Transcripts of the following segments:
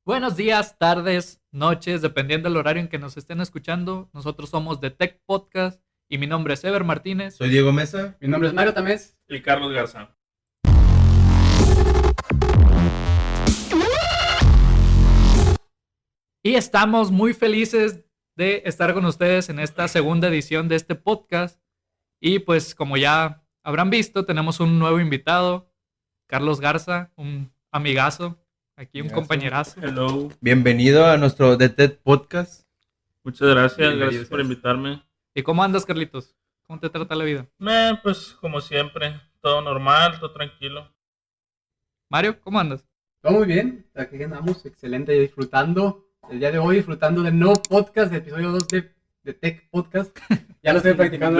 Buenos días, tardes, noches, dependiendo del horario en que nos estén escuchando. Nosotros somos The Tech Podcast y mi nombre es Ever Martínez. Soy Diego Mesa. Mi nombre es Mario Tamés. Y Carlos Garza. Y estamos muy felices de estar con ustedes en esta segunda edición de este podcast. Y pues como ya habrán visto, tenemos un nuevo invitado, Carlos Garza, un amigazo, aquí un Amigazo. compañerazo. Hello. Bienvenido a nuestro The TED Podcast. Muchas gracias. Bienvenido, Gracias por invitarme. ¿Y cómo andas, Carlitos? ¿Cómo te trata la vida? Pues como siempre, todo normal, todo tranquilo. Mario, ¿cómo andas? Todo muy bien. Aquí andamos, excelente, disfrutando. El día de hoy, disfrutando del nuevo podcast, del episodio 2 de Tech Podcast. Ya lo estoy practicando.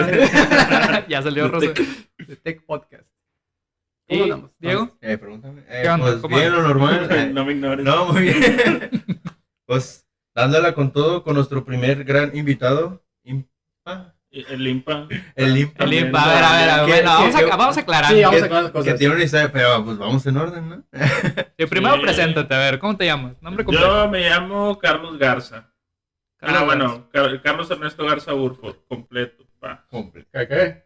Ya salió The Rosa. De Tech Podcast. ¿Cómo ¿Y andamos? Diego? Pregúntame. ¿Qué onda? Pues ¿Cómo bien, lo normal. No me ignores. No, muy bien. Pues dándola con todo con nuestro primer gran invitado. El Limpa. El Limpa. El Impa, a ver, ¿Qué- bueno, qué- vamos a aclarar. Sí, vamos Que- a aclarar las Que cosas. tiene una historia, pero pues vamos en orden, ¿no? Primero Sí. preséntate, a ver, ¿cómo te llamas? Nombre completo. Yo me llamo Carlos Garza. Carlos Bueno, Carlos Ernesto Garza Burford, completo. Pa. ¿Qué?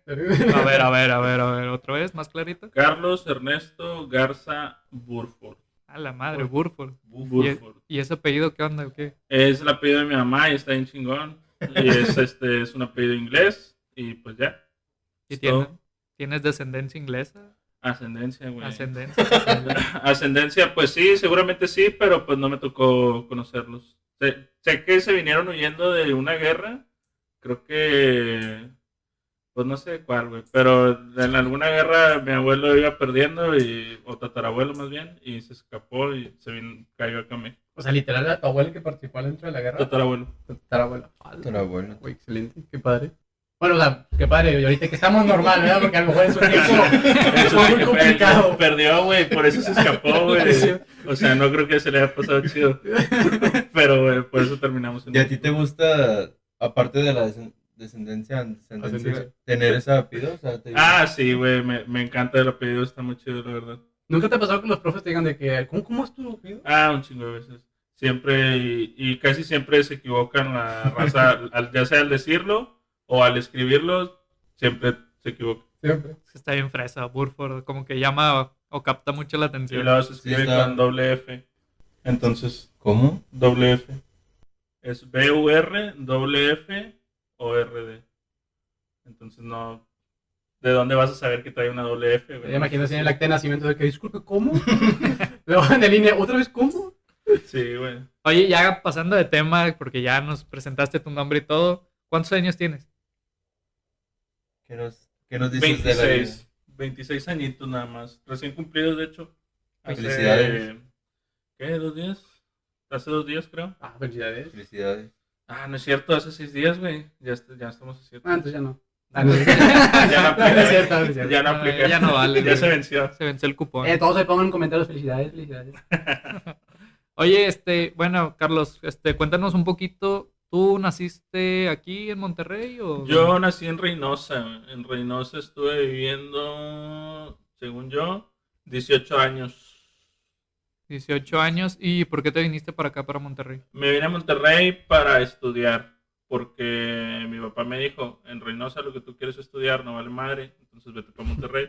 A ver, otra vez, más clarito. Carlos Ernesto Garza Burford. A la madre, Burford. Burford. ¿Y ese apellido qué onda o qué? Es el apellido de mi mamá y está bien chingón. Y es un apellido inglés. Y pues ya. ¿Y Es todo. tienes descendencia inglesa? Ascendencia, güey. Ascendencia. Ascendencia, pues sí, seguramente sí, pero pues no me tocó conocerlos. Sé que se vinieron huyendo de una guerra, creo que, pues no sé cuál, güey, pero en alguna guerra mi abuelo iba perdiendo, o tatarabuelo más bien, y se escapó y cayó acá a México. O sea, literal, era tu abuelo que participó dentro de la guerra. Tatarabuelo. Tu tatarabuelo. Pero bueno. Uy, excelente, qué padre. Bueno, o sea, qué padre, y ahorita que estamos normal, ¿verdad? Porque a lo mejor en su tiempo fue muy complicado. Perdió, güey, por eso se escapó, güey. Sí. O sea, no creo que se le haya pasado chido. Pero, güey, por eso terminamos en ¿Y a ti te gusta, aparte de la descendencia, Ascendencia. tener ese apellido? O sea, Ah, sí, güey, me encanta el apellido, está muy chido, la verdad. ¿Nunca te ha pasado que los profes te digan de que, ¿cómo es tu apellido? Ah, un chingo de veces. Siempre, y casi siempre se equivocan la raza, ya sea al decirlo o al escribirlo, siempre se equivoca. Siempre. Está bien fresa, Burford, como que llama o capta mucho la Y atención. luego se escribe está. con doble F. Entonces, ¿Cómo? doble F. Es B-U-R, doble F o R-D. Entonces, no. ¿De dónde vas a saber que trae una doble F, güey? Me imagino así en el acta de nacimiento de que, disculpe, ¿cómo? Luego en el INE, ¿otra vez cómo? Sí, güey. Oye, ya pasando de tema, porque ya nos presentaste tu nombre y todo, ¿cuántos años tienes? ¿Qué nos dices de la vida? 26 añitos nada más. Recién cumplidos, de hecho. Felicidades. ¿Qué? ¿2 días? Hace 2 días, creo. Ah, felicidades. Felicidades. Ah, no es cierto, hace 6 días, güey. Ya estamos a 7. Ah, entonces ya no. Ya no aplica. No es cierto, no es cierto. Ya no aplica. Ya no vale. Ya se venció. Se venció el cupón. Todos ahí pongan en comentarios felicidades, felicidades. Oye, bueno, Carlos, cuéntanos un poquito. ¿Tú naciste aquí en Monterrey o...? Yo nací en Reynosa, güey. En Reynosa estuve viviendo, según yo, 18 años. 18 años. ¿Y por qué te viniste para acá, para Monterrey? Me vine a Monterrey para estudiar, porque mi papá me dijo, en Reynosa lo que tú quieres estudiar no vale madre, entonces vete para Monterrey,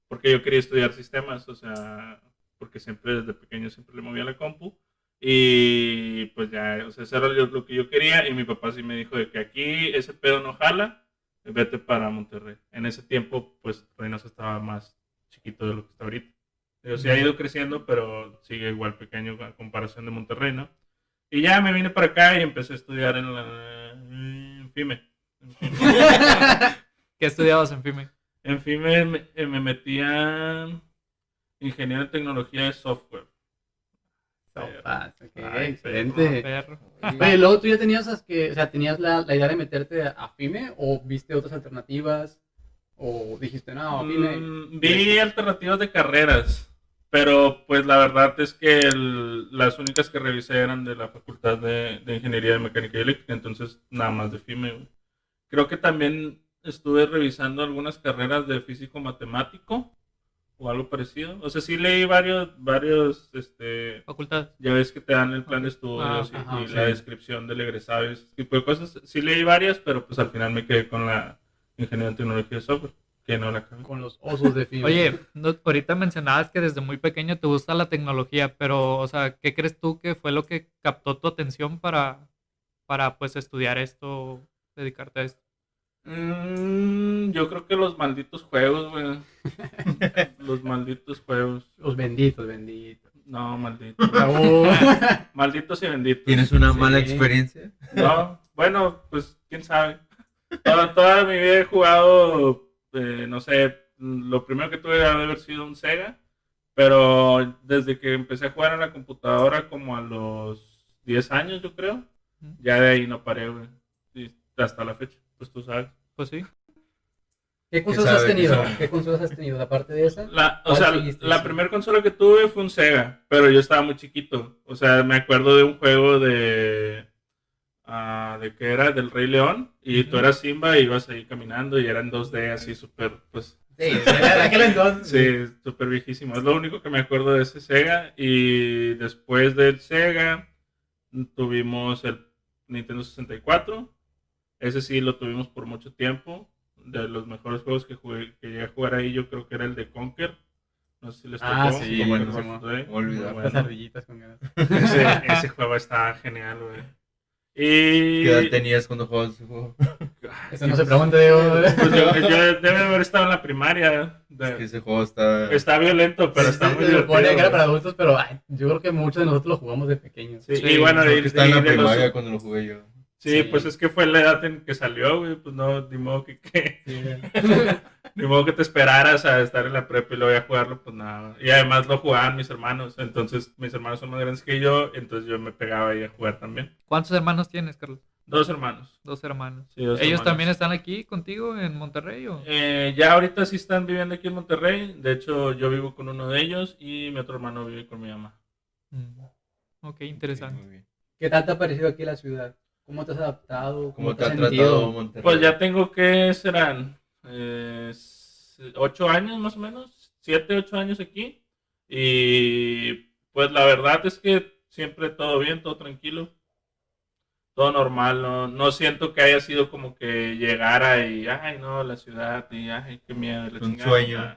porque yo quería estudiar sistemas, o sea, porque siempre desde pequeño siempre le movía la compu, y pues ya, o sea, eso era lo que yo quería, y mi papá sí me dijo de que aquí ese pedo no jala, vete para Monterrey. En ese tiempo, pues Reynosa estaba más chiquito de lo que está ahorita. Digo, sí ha ido creciendo, pero sigue igual pequeño a comparación de Monterrey, ¿no? Y ya me vine para acá y empecé a estudiar en FIME. ¿Qué estudiabas en FIME? En FIME me metí a ingeniero en tecnología de software. Sopas, ok, Ay, excelente. Perro. Oye, luego tú ya tenías, o sea, ¿tenías la idea de meterte a FIME o viste otras alternativas? ¿O dijiste, no, FIME? Vi alternativas de carreras, pero pues la verdad es que las únicas que revisé eran de la Facultad de Ingeniería de Mecánica y Eléctrica, entonces nada más de FIME, güey. Creo que también estuve revisando algunas carreras de físico matemático o algo parecido. O sea, sí leí varios, Facultad. ya ves que te dan el plan de Ok. estudios Ajá, y sí. la descripción del egresado y ese tipo de cosas. Sí leí varias, pero pues al final me quedé con la ingeniería en tecnología de software, que no la acabé. Con los osos de fibra. Oye, ahorita mencionabas que desde muy pequeño te gusta la tecnología, pero, o sea, ¿qué crees tú que fue lo que captó tu atención para pues estudiar esto, dedicarte a esto? Yo creo que los malditos juegos, güey. Los malditos juegos. Los benditos. No, malditos. Bravo. Malditos y benditos. ¿Tienes una Sí. mala experiencia? No, bueno, pues quién sabe. Toda mi vida he jugado, no sé, lo primero que tuve debe haber sido un Sega, pero desde que empecé a jugar en la computadora como a los 10 años, yo creo, ya de ahí no paré, güey. Y hasta la fecha, pues tú sabes. Pues sí. ¿Qué consolas has sabe? ¿Qué tenido? sabe? ¿Qué consolas has tenido? Aparte de esa. O sea, seguiste? la Sí. primera consola que tuve fue un Sega, pero yo estaba muy chiquito. O sea, me acuerdo de un juego de que era del Rey León, y tú eras Simba y ibas ahí caminando y era en 2D así súper, pues, Sí, de aquel entonces. sí, súper viejísimo. Es lo único que me acuerdo de ese Sega. Y después del Sega tuvimos el Nintendo 64. Ese sí lo tuvimos por mucho tiempo. De los mejores juegos que llegué a jugar ahí, yo creo que era el de Conker. No sé si les tocó. Ah, sí, Conker buenísimo. Bad Day. Olvidar. Muy Las bueno. ardillitas con ganas. Ese juego estaba genial, güey. Y... ¿Qué edad tenías cuando jugabas ese juego? Eso no se pregunta, Diego. Pues yo debe haber estado en la primaria. Es que ese juego está... Está violento, pero está muy Se supone divertido. que era para güey. adultos, pero ay, yo creo que muchos de nosotros lo jugamos de pequeños. Sí, Sí, y bueno, Creo que estaba en la de los- primaria cuando lo jugué yo. Sí, Sí. pues es que fue la edad en que salió, güey. Pues no, ni modo ni modo que te esperaras a estar en la prepa y luego a jugarlo, pues nada. Y además lo jugaban mis hermanos. Entonces, mis hermanos son más grandes que yo. Entonces yo me pegaba ahí a jugar también. ¿Cuántos hermanos tienes, Carlos? 2 hermanos. 2 hermanos. Sí, 2 ¿Ellos hermanos. también están aquí contigo en Monterrey o? Ya ahorita sí están viviendo aquí en Monterrey. De hecho, yo vivo con uno de ellos y mi otro hermano vive con mi mamá. Ok, interesante. Muy bien. ¿Qué tal te ha parecido aquí la ciudad? ¿Cómo te has adaptado? ¿Cómo te has ha sentido? tratado Monterrey? Pues ya tengo que serán 8 años más o menos, 7, 8 años aquí. Y pues la verdad es que siempre todo bien, todo tranquilo, todo normal. No siento que haya sido como que llegara y, ay no, la ciudad, y ay, qué miedo. y la Un chingada. sueño.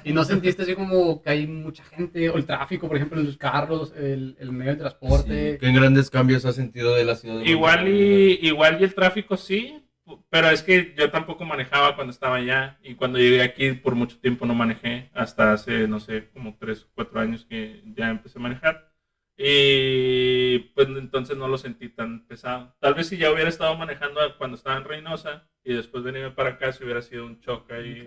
¿Y no sentiste así como que hay mucha gente, o el tráfico, por ejemplo, en los carros, el medio de transporte? Sí, ¿qué grandes cambios has sentido de la ciudad de Monterrey? Igual y el tráfico sí, pero es que yo tampoco manejaba cuando estaba allá, y cuando llegué aquí por mucho tiempo no manejé, hasta hace, no sé, como 3 o 4 años que ya empecé a manejar, y pues entonces no lo sentí tan pesado. Tal vez si ya hubiera estado manejando cuando estaba en Reynosa y después venirme para acá, si hubiera sido un choque ahí,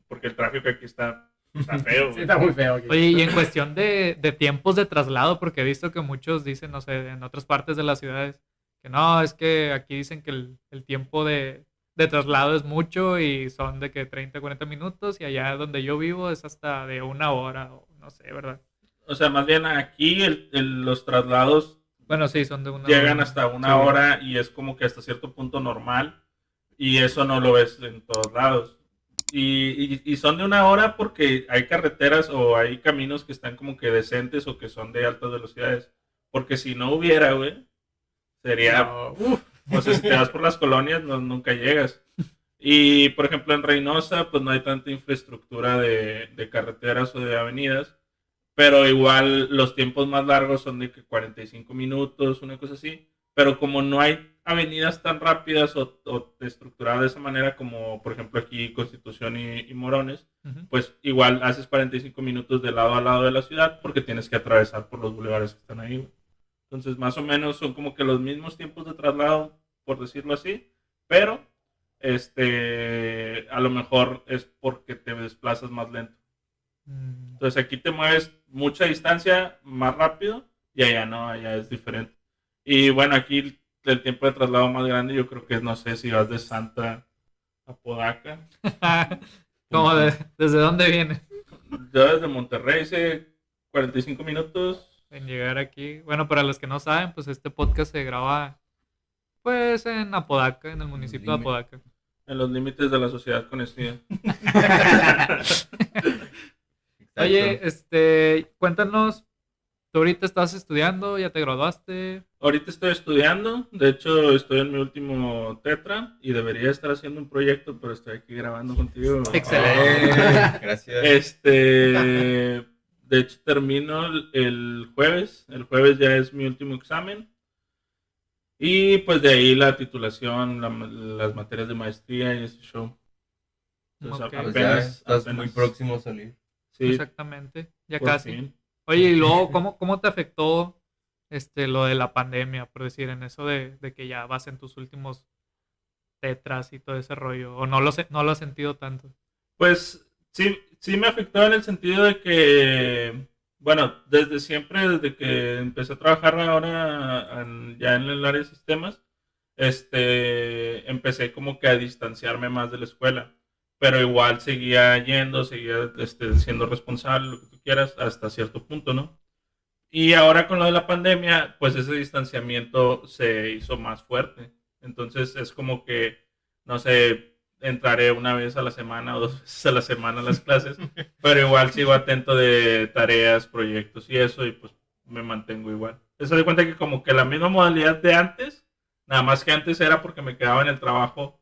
porque el tráfico aquí está feo. Sí, güey. está muy feo aquí. Oye, y en cuestión de tiempos de traslado, porque he visto que muchos dicen, no sé, en otras partes de las ciudades, que no, es que aquí dicen que el tiempo de traslado es mucho y son de que 30, 40 minutos y allá donde yo vivo es hasta de 1 hora o no sé, ¿verdad? O sea, más bien aquí los traslados Bueno, sí, son de 1 hora. llegan hasta 1 Sí. hora y es como que hasta cierto punto normal, y eso no lo ves en todos lados. Y son de 1 hora porque hay carreteras o hay caminos que están como que decentes o que son de altas velocidades. Porque si no hubiera, güey, sería... No, O sea, si te vas por las colonias, nunca llegas. Y, por ejemplo, en Reynosa, pues no hay tanta infraestructura de carreteras o de avenidas. Pero igual los tiempos más largos son de que 45 minutos, una cosa así. Pero como no hay avenidas tan rápidas o estructuradas de esa manera como, por ejemplo, aquí Constitución y Morones, Ujú. pues igual haces 45 minutos de lado a lado de la ciudad porque tienes que atravesar por los bulevares que están ahí, güey. Entonces, más o menos son como que los mismos tiempos de traslado, por decirlo así, pero a lo mejor es porque te desplazas más lento. Entonces, aquí te mueves mucha distancia más rápido y allá no, allá es diferente. Y bueno, aquí el tiempo de traslado más grande yo creo que es, no sé, si vas de Santa a Podaca. ¿Cómo desde dónde viene? Yo desde Monterrey hice 45 minutos. En llegar aquí. Bueno, para los que no saben, pues este podcast se graba pues en Apodaca, en el municipio de Apodaca. En los límites de la sociedad conocida. Exacto. Oye, cuéntanos, ¿tú ahorita estás estudiando? ¿Ya te graduaste? Ahorita estoy estudiando, de hecho estoy en mi último tetra y debería estar haciendo un proyecto, pero estoy aquí grabando contigo. Excelente. Gracias. De hecho termino el jueves ya es mi último examen y pues de ahí la titulación, las materias de maestría y ese show. Entonces, Ok. Pues ya estás muy próximo a salir. Sí, Exactamente, ya por casi. fin. Oye, y luego, ¿cómo te afectó lo de la pandemia, por decir, en eso de que ya vas en tus últimos tetras y todo ese rollo? ¿O no lo has sentido tanto? Pues sí me afectó en el sentido de que, bueno, desde siempre, desde que empecé a trabajar ahora ya en el área de sistemas, empecé como que a distanciarme más de la escuela, pero igual seguía yendo, seguía siendo responsable, lo que tú quieras, hasta cierto punto, ¿no? Y ahora con lo de la pandemia, pues ese distanciamiento se hizo más fuerte. Entonces es como que, no sé, entraré una vez a la semana o 2 veces a la semana a las clases, pero igual sigo atento de tareas, proyectos y eso, y pues me mantengo igual. Se da cuenta que como que la misma modalidad de antes, nada más que antes era porque me quedaba en el trabajo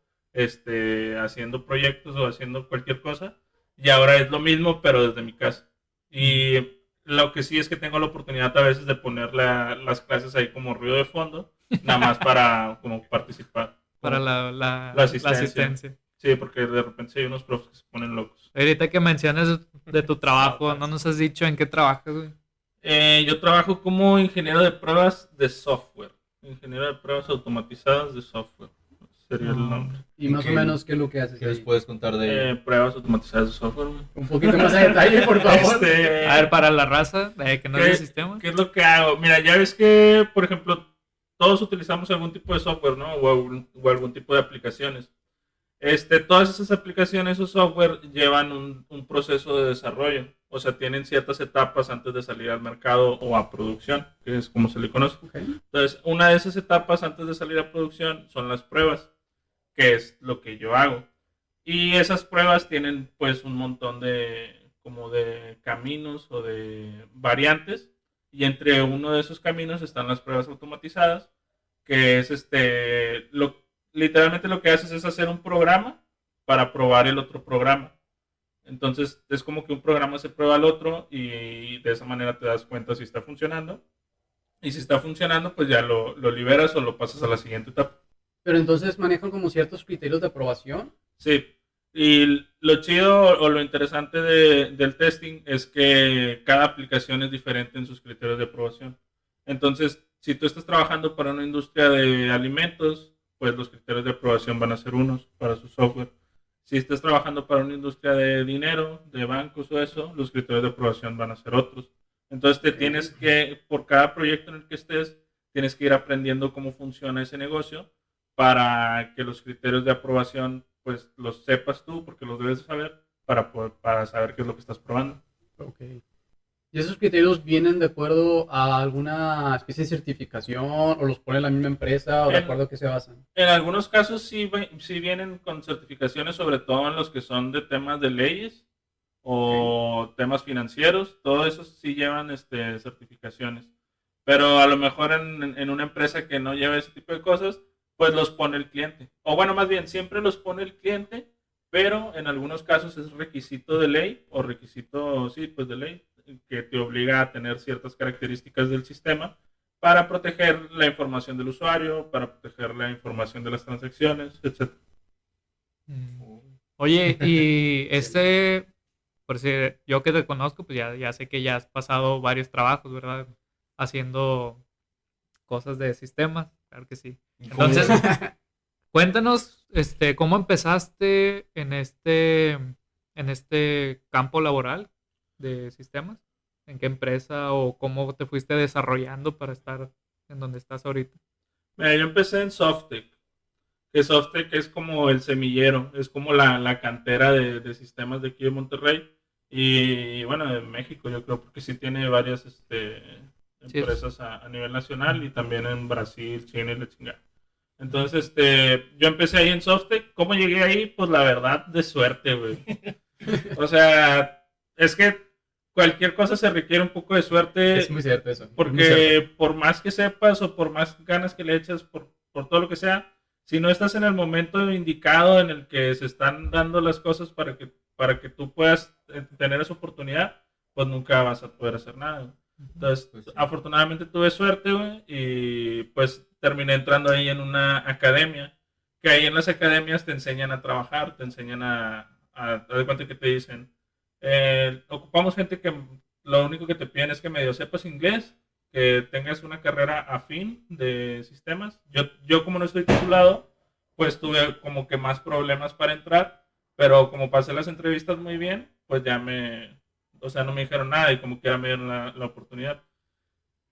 haciendo proyectos o haciendo cualquier cosa, y ahora es lo mismo, pero desde mi casa. Y lo que sí es que tengo la oportunidad a veces de poner las clases ahí como ruido de fondo, nada más para como participar. Para Como la la asistencia. asistencia. Sí, porque de repente sí hay unos profes que se ponen locos. Ahorita que mencionas de tu trabajo, no nos has dicho en qué trabajas, güey. Yo trabajo como ingeniero de pruebas de software. Ingeniero de pruebas automatizadas de software. Sería el nombre. Y más o menos, ¿qué es lo que haces ¿Qué les ahí? puedes contar de Pruebas automatizadas de software. Güey. Un poquito más a detalle, por favor. A ver, para la raza, que no es ¿Qué- de sistema. ¿Qué es lo que hago? Mira, ya ves que, por ejemplo, todos utilizamos algún tipo de software, ¿no? O algún tipo de aplicaciones. Todas esas aplicaciones o software llevan un proceso de desarrollo. O sea, tienen ciertas etapas antes de salir al mercado o a producción, que es como se le conoce. Ok. Entonces, una de esas etapas antes de salir a producción son las pruebas, que es lo que yo hago. Y esas pruebas tienen pues un montón como de caminos o de variantes. Y entre uno de esos caminos están las pruebas automatizadas, que es literalmente lo que haces es hacer un programa para probar el otro programa. Entonces es como que un programa se prueba al otro y de esa manera te das cuenta si está funcionando. Y si está funcionando, pues ya lo liberas o lo pasas a la siguiente etapa. Pero entonces manejan como ciertos criterios de aprobación. Sí, y lo chido o lo interesante del testing es que cada aplicación es diferente en sus criterios de aprobación. Entonces, si tú estás trabajando para una industria de alimentos, pues los criterios de aprobación van a ser unos para su software. Si estás trabajando para una industria de dinero, de bancos o eso, los criterios de aprobación van a ser otros. Entonces te tienes que, por cada proyecto en el que estés, tienes que ir aprendiendo cómo funciona ese negocio para que los criterios de aprobación pues los sepas tú, porque los debes de saber para saber qué es lo que estás probando. Ok. ¿Y esos criterios vienen de acuerdo a alguna especie de certificación o los pone la misma empresa o de acuerdo a qué se basan? En algunos casos sí vienen con certificaciones, sobre todo en los que son de temas de leyes o temas financieros, todo eso sí llevan certificaciones. Pero a lo mejor en una empresa que no lleva ese tipo de cosas, pues los pone el cliente. O bueno, más bien, siempre los pone el cliente, pero en algunos casos es requisito de ley o requisito, sí, pues de ley, que te obliga a tener ciertas características del sistema para proteger la información del usuario, para proteger la información de las transacciones, etc. Oye, y por si yo que te conozco, pues ya sé que ya has pasado varios trabajos, ¿verdad? Haciendo cosas de sistemas, claro que sí. Entonces, cuéntanos, ¿cómo empezaste en este campo laboral de sistemas? ¿En qué empresa o cómo te fuiste desarrollando para estar en donde estás ahorita? Mira, yo empecé en Softec, que Softec es como el semillero, es como la cantera de sistemas de aquí de Monterrey y bueno, de México yo creo, porque sí tiene varias empresas a nivel nacional y también en Brasil, China y la chingada. Entonces, yo empecé ahí en Softec. ¿Cómo llegué ahí? Pues la verdad, de suerte, güey. O sea, es que cualquier cosa se requiere un poco de suerte. Es muy cierto eso. Muy Porque cierto. por más que sepas o por más ganas que le eches por todo lo que sea, si no estás en el momento indicado en el que se están dando las cosas para que tú puedas tener esa oportunidad, pues nunca vas a poder hacer nada. Entonces, Pues sí. afortunadamente tuve suerte, güey, y pues terminé entrando ahí en una academia, que ahí en las academias te enseñan a trabajar, te enseñan a dar cuenta que te dicen, ocupamos gente que lo único que te piden es que medio sepas inglés, que tengas una carrera afín de sistemas. Yo como no estoy titulado, pues tuve como que más problemas para entrar, pero como pasé las entrevistas muy bien, pues o sea, no me dijeron nada y como quiera me dieron la oportunidad.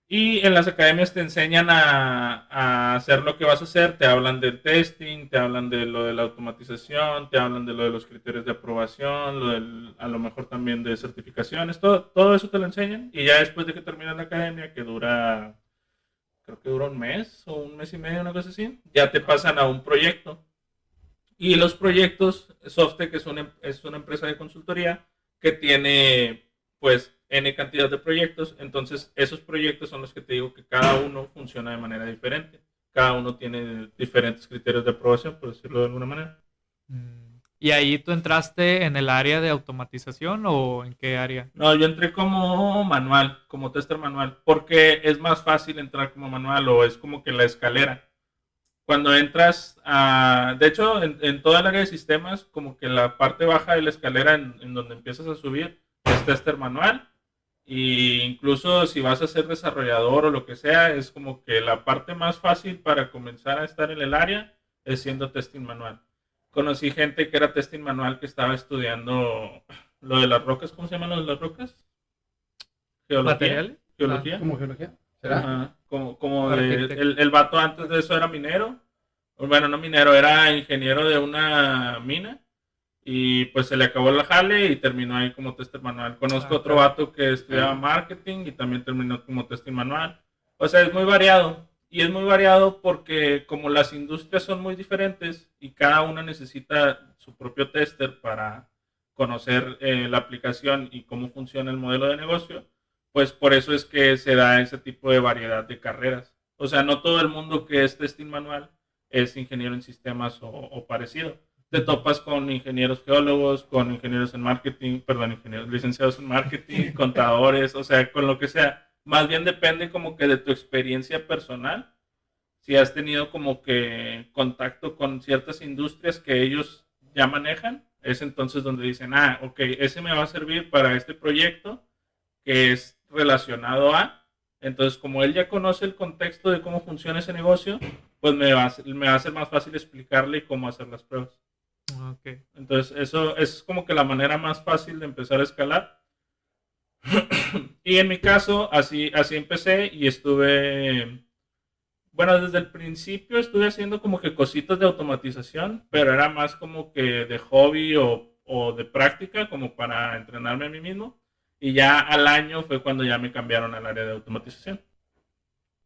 Y en las academias te enseñan a hacer lo que vas a hacer, te hablan del testing, te hablan de lo de la automatización, te hablan de lo de los criterios de aprobación, a lo mejor también de certificaciones, todo eso te lo enseñan. Y ya después de que terminas la academia, que creo que dura un mes o un mes y medio, una cosa así, ya te pasan a un proyecto. Y los proyectos, Softec es una empresa de consultoría que tiene pues N cantidad de proyectos, entonces esos proyectos son los que te digo que cada uno funciona de manera diferente, cada uno tiene diferentes criterios de aprobación, por decirlo de alguna manera. ¿Y ahí tú entraste en el área de automatización o en qué área? No, yo entré como manual, como tester manual, porque es más fácil entrar como manual o es como que la escalera. Cuando entras de hecho, en toda el área de sistemas, como que la parte baja de la escalera en donde empiezas a subir es tester manual. Y incluso si vas a ser desarrollador o lo que sea, es como que la parte más fácil para comenzar a estar en el área es siendo testing manual. Conocí gente que era testing manual que estaba estudiando lo de las rocas. ¿Cómo se llaman lo de las rocas? Geología. ¿Materiales? Geología. ¿Como geología? ¿Será? Ajá, como Arquitecto. el vato antes de eso era minero. Bueno, no minero, era ingeniero de una mina. Y pues se le acabó el jale y terminó ahí como tester manual. Conozco otro claro. vato que estudiaba marketing y también terminó como testing manual. O sea, es muy variado. Y es muy variado porque como las industrias son muy diferentes y cada una necesita su propio tester para conocer la aplicación y cómo funciona el modelo de negocio, pues por eso es que se da ese tipo de variedad de carreras. O sea, no todo el mundo que es testing manual es ingeniero en sistemas o parecido. Te topas con ingenieros geólogos, con ingenieros en marketing, perdón, ingenieros licenciados en marketing, contadores, o sea, con lo que sea. Más bien depende como que de tu experiencia personal. Si has tenido como que contacto con ciertas industrias que ellos ya manejan, es entonces donde dicen, ok, ese me va a servir para este proyecto que es relacionado a. Entonces, como él ya conoce el contexto de cómo funciona ese negocio, pues me va a ser más fácil explicarle cómo hacer las pruebas. Ok. Entonces, eso es como que la manera más fácil de empezar a escalar. Y en mi caso, así empecé y bueno, desde el principio estuve haciendo como que cositas de automatización, pero era más como que de hobby o de práctica, como para entrenarme a mí mismo. Y ya al año fue cuando ya me cambiaron al área de automatización.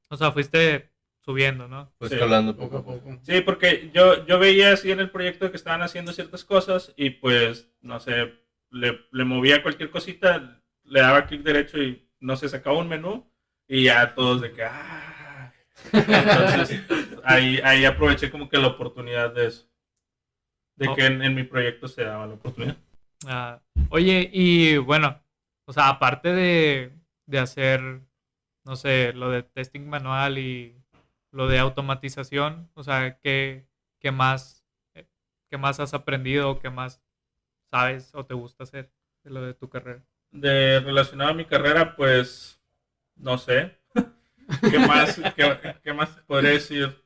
O sea, fuiste subiendo, ¿no? Pues Sí. escalando Poco a poco. Sí, porque yo veía así en el proyecto que estaban haciendo ciertas cosas y pues, no sé, le movía cualquier cosita, le daba clic derecho y no sé, sacaba un menú y ya todos de que, Entonces, ahí aproveché como que la oportunidad de eso. De que en mi proyecto se daba la oportunidad. Oye, y bueno, o sea, aparte de hacer, no sé, lo de testing manual y lo de automatización, o sea, qué más has aprendido, qué más sabes o te gusta hacer de lo de tu carrera? Relacionado a mi carrera, pues, no sé. ¿Qué más te podría decir?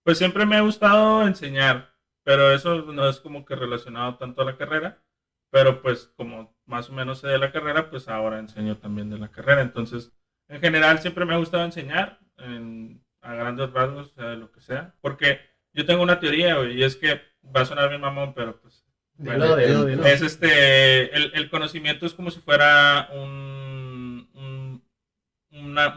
Pues siempre me ha gustado enseñar, pero eso no es como que relacionado tanto a la carrera, pero pues como más o menos sé de la carrera, pues ahora enseño también de la carrera. Entonces, en general siempre me ha gustado enseñar a grandes rasgos, o sea, de lo que sea, porque yo tengo una teoría, güey, y es que va a sonar bien mamón, pero pues Dilo. es el conocimiento es como si fuera un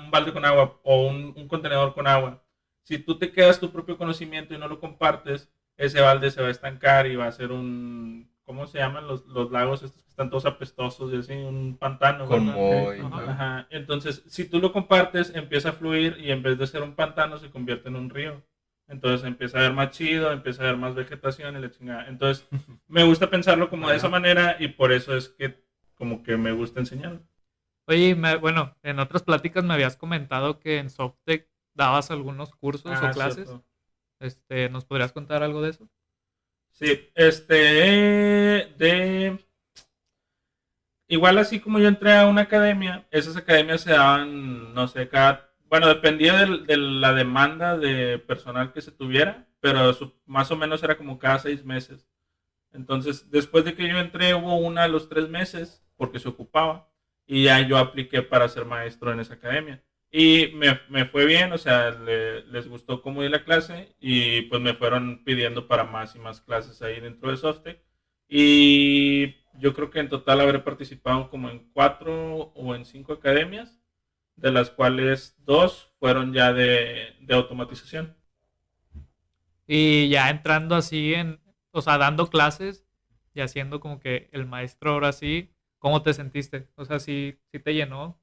balde con agua o un contenedor con agua. Si tú te quedas tu propio conocimiento y no lo compartes, ese balde se va a estancar y va a ser un ¿cómo se llaman los lagos estos que están todos apestosos y así? Un pantano. Con ¿verdad? moho y Ajá. todo. Ajá. Entonces, si tú lo compartes, empieza a fluir y en vez de ser un pantano se convierte en un río. Entonces empieza a ver más chido, empieza a ver más vegetación y la chingada. Entonces, me gusta pensarlo como de esa manera y por eso es que como que me gusta enseñarlo. Oye, bueno, en otras pláticas me habías comentado que en Softec dabas algunos cursos o clases. Cierto. ¿Nos podrías contar algo de eso? Sí, igual así como yo entré a una academia, esas academias se daban, no sé, bueno, dependía de la demanda de personal que se tuviera, pero más o menos era como cada 6 meses. Entonces, después de que yo entré, hubo una a los 3 meses, porque se ocupaba, y ya yo apliqué para ser maestro en esa academia. Y me fue bien, o sea, les gustó cómo di la clase, y pues me fueron pidiendo para más y más clases ahí dentro de Softec. Y yo creo que en total habré participado como en 4 o en 5 academias, de las cuales 2 fueron ya de automatización. Y ya entrando así o sea, dando clases y haciendo como que el maestro ahora sí, ¿cómo te sentiste? O sea, sí te llenó.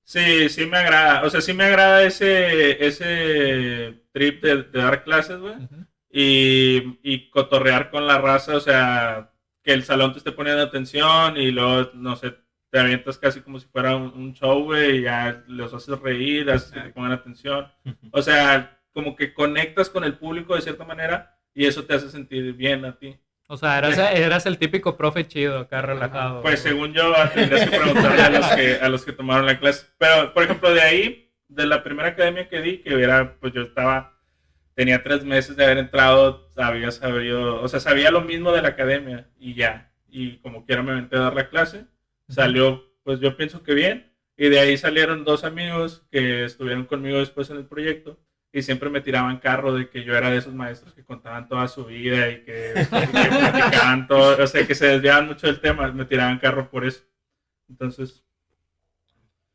Sí, sí me agrada. O sea, sí me agrada ese trip de dar clases, güey. Ujú. Y cotorrear con la raza, o sea, que el salón te esté poniendo atención y luego, no sé, te avientas casi como si fuera un show, güey, y ya los haces reír, haces que te pongan atención. O sea, como que conectas con el público de cierta manera y eso te hace sentir bien a ti. O sea, eras el típico profe chido, acá relajado. Pues según yo, tendrías que preguntarle a los que tomaron la clase. Pero, por ejemplo, de ahí, de la primera academia que di, que era, pues yo tenía 3 meses de haber entrado, había sabido, o sea, sabía lo mismo de la academia y ya. Y como quiera me aventé a dar la clase. Salió, pues yo pienso que bien. Y de ahí salieron 2 amigos que estuvieron conmigo después en el proyecto. Y siempre me tiraban carro de que yo era de esos maestros que contaban toda su vida y que platicaban todo, o sea, que se desviaban mucho del tema, me tiraban carro por eso. Entonces,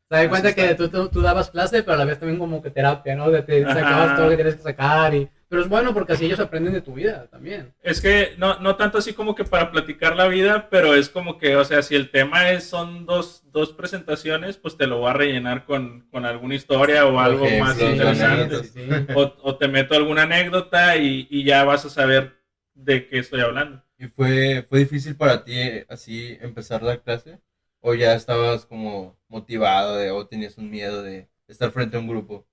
Se da así cuenta que está. tú dabas clase, pero a la vez también como que terapia, ¿no? De te Ajá. sacabas todo lo que tienes que sacar. Pero es bueno porque así ellos aprenden de tu vida también. Es que no tanto así como que para platicar la vida, pero es como que, o sea, si el tema son dos presentaciones, pues te lo voy a rellenar con alguna historia o algo ejemplos, más Sí, interesante. sí, sí. O te meto alguna anécdota y ya vas a saber de qué estoy hablando. ¿Y fue difícil para ti así empezar la clase? ¿O ya estabas como motivado o tenías un miedo de estar frente a un grupo?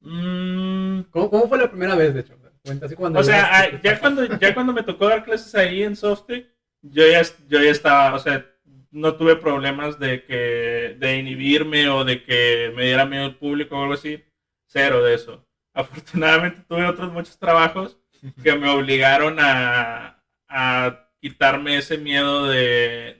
¿Cómo fue la primera vez, de hecho? Cuenta así cuando O sea, llegaste. ya cuando me tocó dar clases ahí en Softec, yo ya estaba, o sea, no tuve problemas de inhibirme o de que me diera miedo el público o algo así. Cero de eso. Afortunadamente tuve otros muchos trabajos que me obligaron a quitarme ese miedo de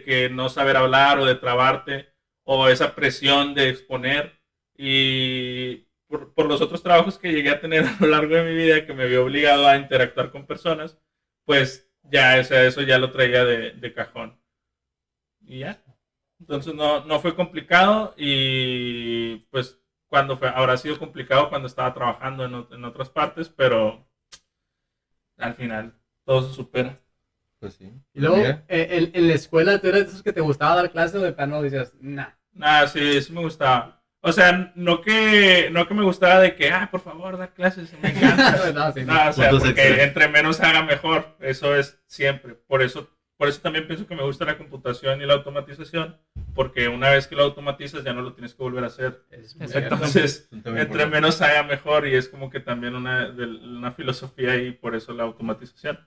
que no saber hablar o de trabarte o esa presión de exponer. Y por los otros trabajos que llegué a tener a lo largo de mi vida que me había obligado a interactuar con personas, pues ya, o sea, eso ya lo traía de cajón. Y ya. Entonces no fue complicado y pues habrá sido complicado cuando estaba trabajando en otras partes, pero al final todo se supera. Pues sí. Y luego, Mira, en la escuela, ¿tú eras de esos que te gustaba dar clases o de plano decías, nah? Nada, sí, sí me gustaba. O sea, no que me gustaba de que, por favor, dar clases, me encanta. No, sí, no. No, o sea, Puntos porque extra. entre menos haga mejor, eso es siempre. Por eso también pienso que me gusta la computación y la automatización, porque una vez que lo automatizas ya no lo tienes que volver a hacer. Exactamente. Entonces, son también entre importantes. menos haga mejor y es como que también una filosofía y por eso la automatización.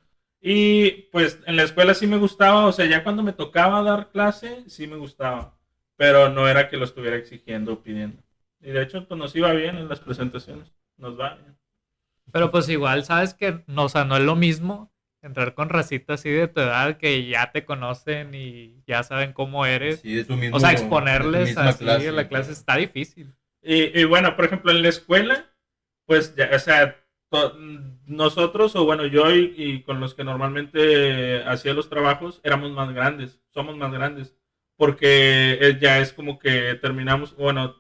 Y pues en la escuela sí me gustaba, o sea, ya cuando me tocaba dar clase, sí me gustaba, pero no era que lo estuviera exigiendo o pidiendo. Y de hecho, pues nos iba bien en las presentaciones, nos va bien. Pero pues igual, sabes que no, o sea, no es lo mismo entrar con racita así de tu edad que ya te conocen y ya saben cómo eres. Sí, de tu mismo, O sea, de tu exponerles misma así en la clase está difícil. Y bueno, por ejemplo, en la escuela, pues ya, o sea, nosotros, o bueno, yo y con los que normalmente hacía los trabajos, éramos más grandes, somos más grandes, porque ya es como que terminamos, bueno,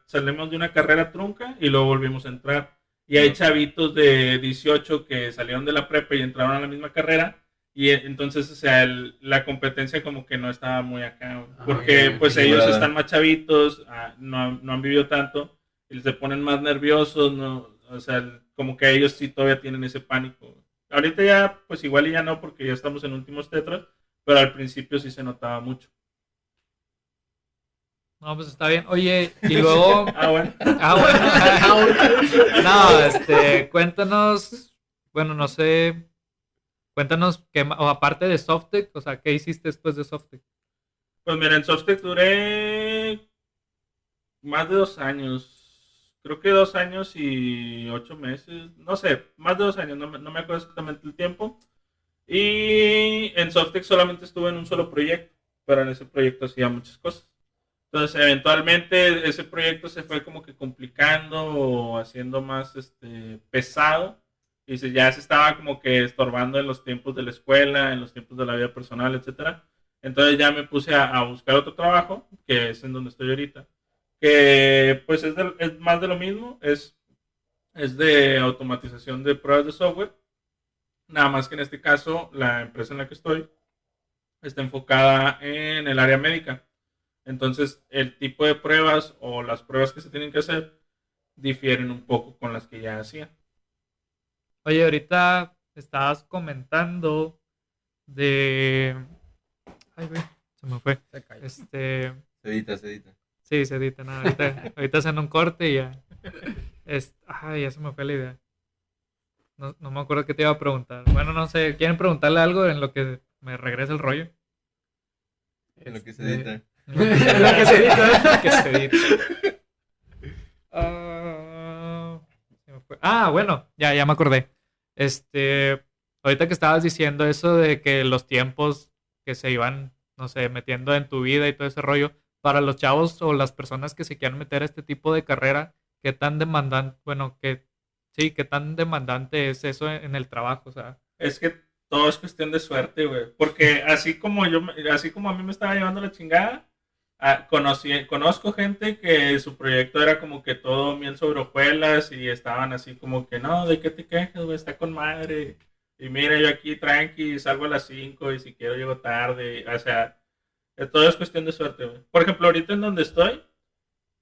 salimos de una carrera trunca y luego volvimos a entrar. Y hay chavitos de 18 que salieron de la prepa y entraron a la misma carrera Y entonces, o sea, la competencia como que no estaba muy acá, güey. Ah, Porque pues ellos equilibrada. están más chavitos, no han vivido tanto, y se ponen más nerviosos, no, o sea, como que ellos sí todavía tienen ese pánico, güey. Ahorita ya, pues igual y ya no, porque ya estamos en últimos tetras, pero al principio sí se notaba mucho. No, pues está bien. Oye, y luego... Bueno. Bueno. No, cuéntanos, bueno, no sé, cuéntanos o aparte de Softec, o sea, ¿qué hiciste después de Softec? Pues mira, en Softec duré más de 2 años. Creo que 2 años y 8 meses. No sé, más de 2 años, no me acuerdo exactamente el tiempo. Y en Softec solamente estuve en un solo proyecto, pero en ese proyecto hacía muchas cosas. Entonces, eventualmente ese proyecto se fue como que complicando o haciendo más pesado. Y ya se estaba como que estorbando en los tiempos de la escuela, en los tiempos de la vida personal, etcétera. Entonces ya me puse a buscar otro trabajo, que es en donde estoy ahorita, que pues es más de lo mismo, es de automatización de pruebas de software, nada más que en este caso la empresa en la que estoy está enfocada en el área médica. Entonces el tipo de pruebas o las pruebas que se tienen que hacer difieren un poco con las que ya hacía. Oye, ahorita estabas comentando de... Ay, güey, se me fue. Se cayó. Se edita. Sí, se edita, nada, ahorita hacen un corte y ya. Ay, ya se me fue la idea. No me acuerdo qué te iba a preguntar. Bueno, no sé, ¿quieren preguntarle algo en lo que me regrese el rollo? En lo que se edita. En lo que se edita. En lo que se edita. Se me fue. Bueno, ya me acordé. Ahorita que estabas diciendo eso de que los tiempos que se iban, no sé, metiendo en tu vida y todo ese rollo, para los chavos o las personas que se quieran meter a este tipo de carrera, ¿qué tan demandante, bueno, sí, qué tan demandante es eso en el trabajo? O sea, Es que todo es cuestión de suerte, güey. Porque así como a mí me estaba llevando la chingada, conozco gente que su proyecto era como que todo miel sobre hojuelas y estaban así como que, no, ¿de qué te quejas, güey? Está con madre. Y mira, yo aquí tranqui, salgo a las 5 y si quiero llego tarde. O sea, todo es cuestión de suerte, güey. Por ejemplo, ahorita en donde estoy,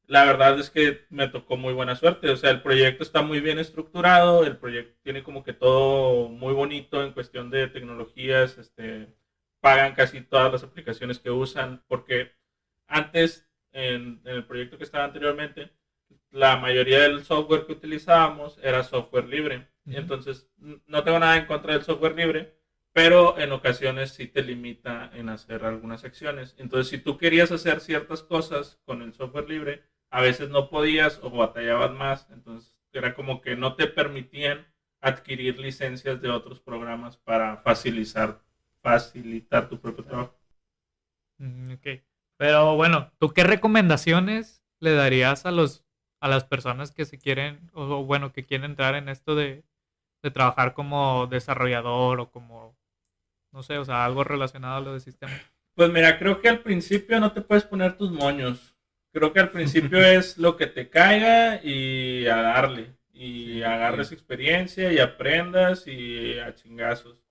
la verdad es que me tocó muy buena suerte. O sea, el proyecto está muy bien estructurado, el proyecto tiene como que todo muy bonito en cuestión de tecnologías, pagan casi todas las aplicaciones que usan, porque antes, en el proyecto que estaba anteriormente, la mayoría del software que utilizábamos era software libre. Y entonces, no tengo nada en contra del software libre, pero en ocasiones sí te limita en hacer algunas acciones. Entonces, si tú querías hacer ciertas cosas con el software libre, a veces no podías o batallabas más, entonces era como que no te permitían adquirir licencias de otros programas para facilitar tu propio trabajo. Ok. Pero bueno, ¿tú qué recomendaciones le darías a las personas que se quieren, o bueno, que quieren entrar en esto de trabajar como desarrollador o como, no sé, o sea, algo relacionado a lo de sistemas? Pues mira, creo que al principio no te puedes poner tus moños. Creo que al principio es lo que te caiga y a darle. Y Sí, agarres sí. experiencia y aprendas y a chingazos.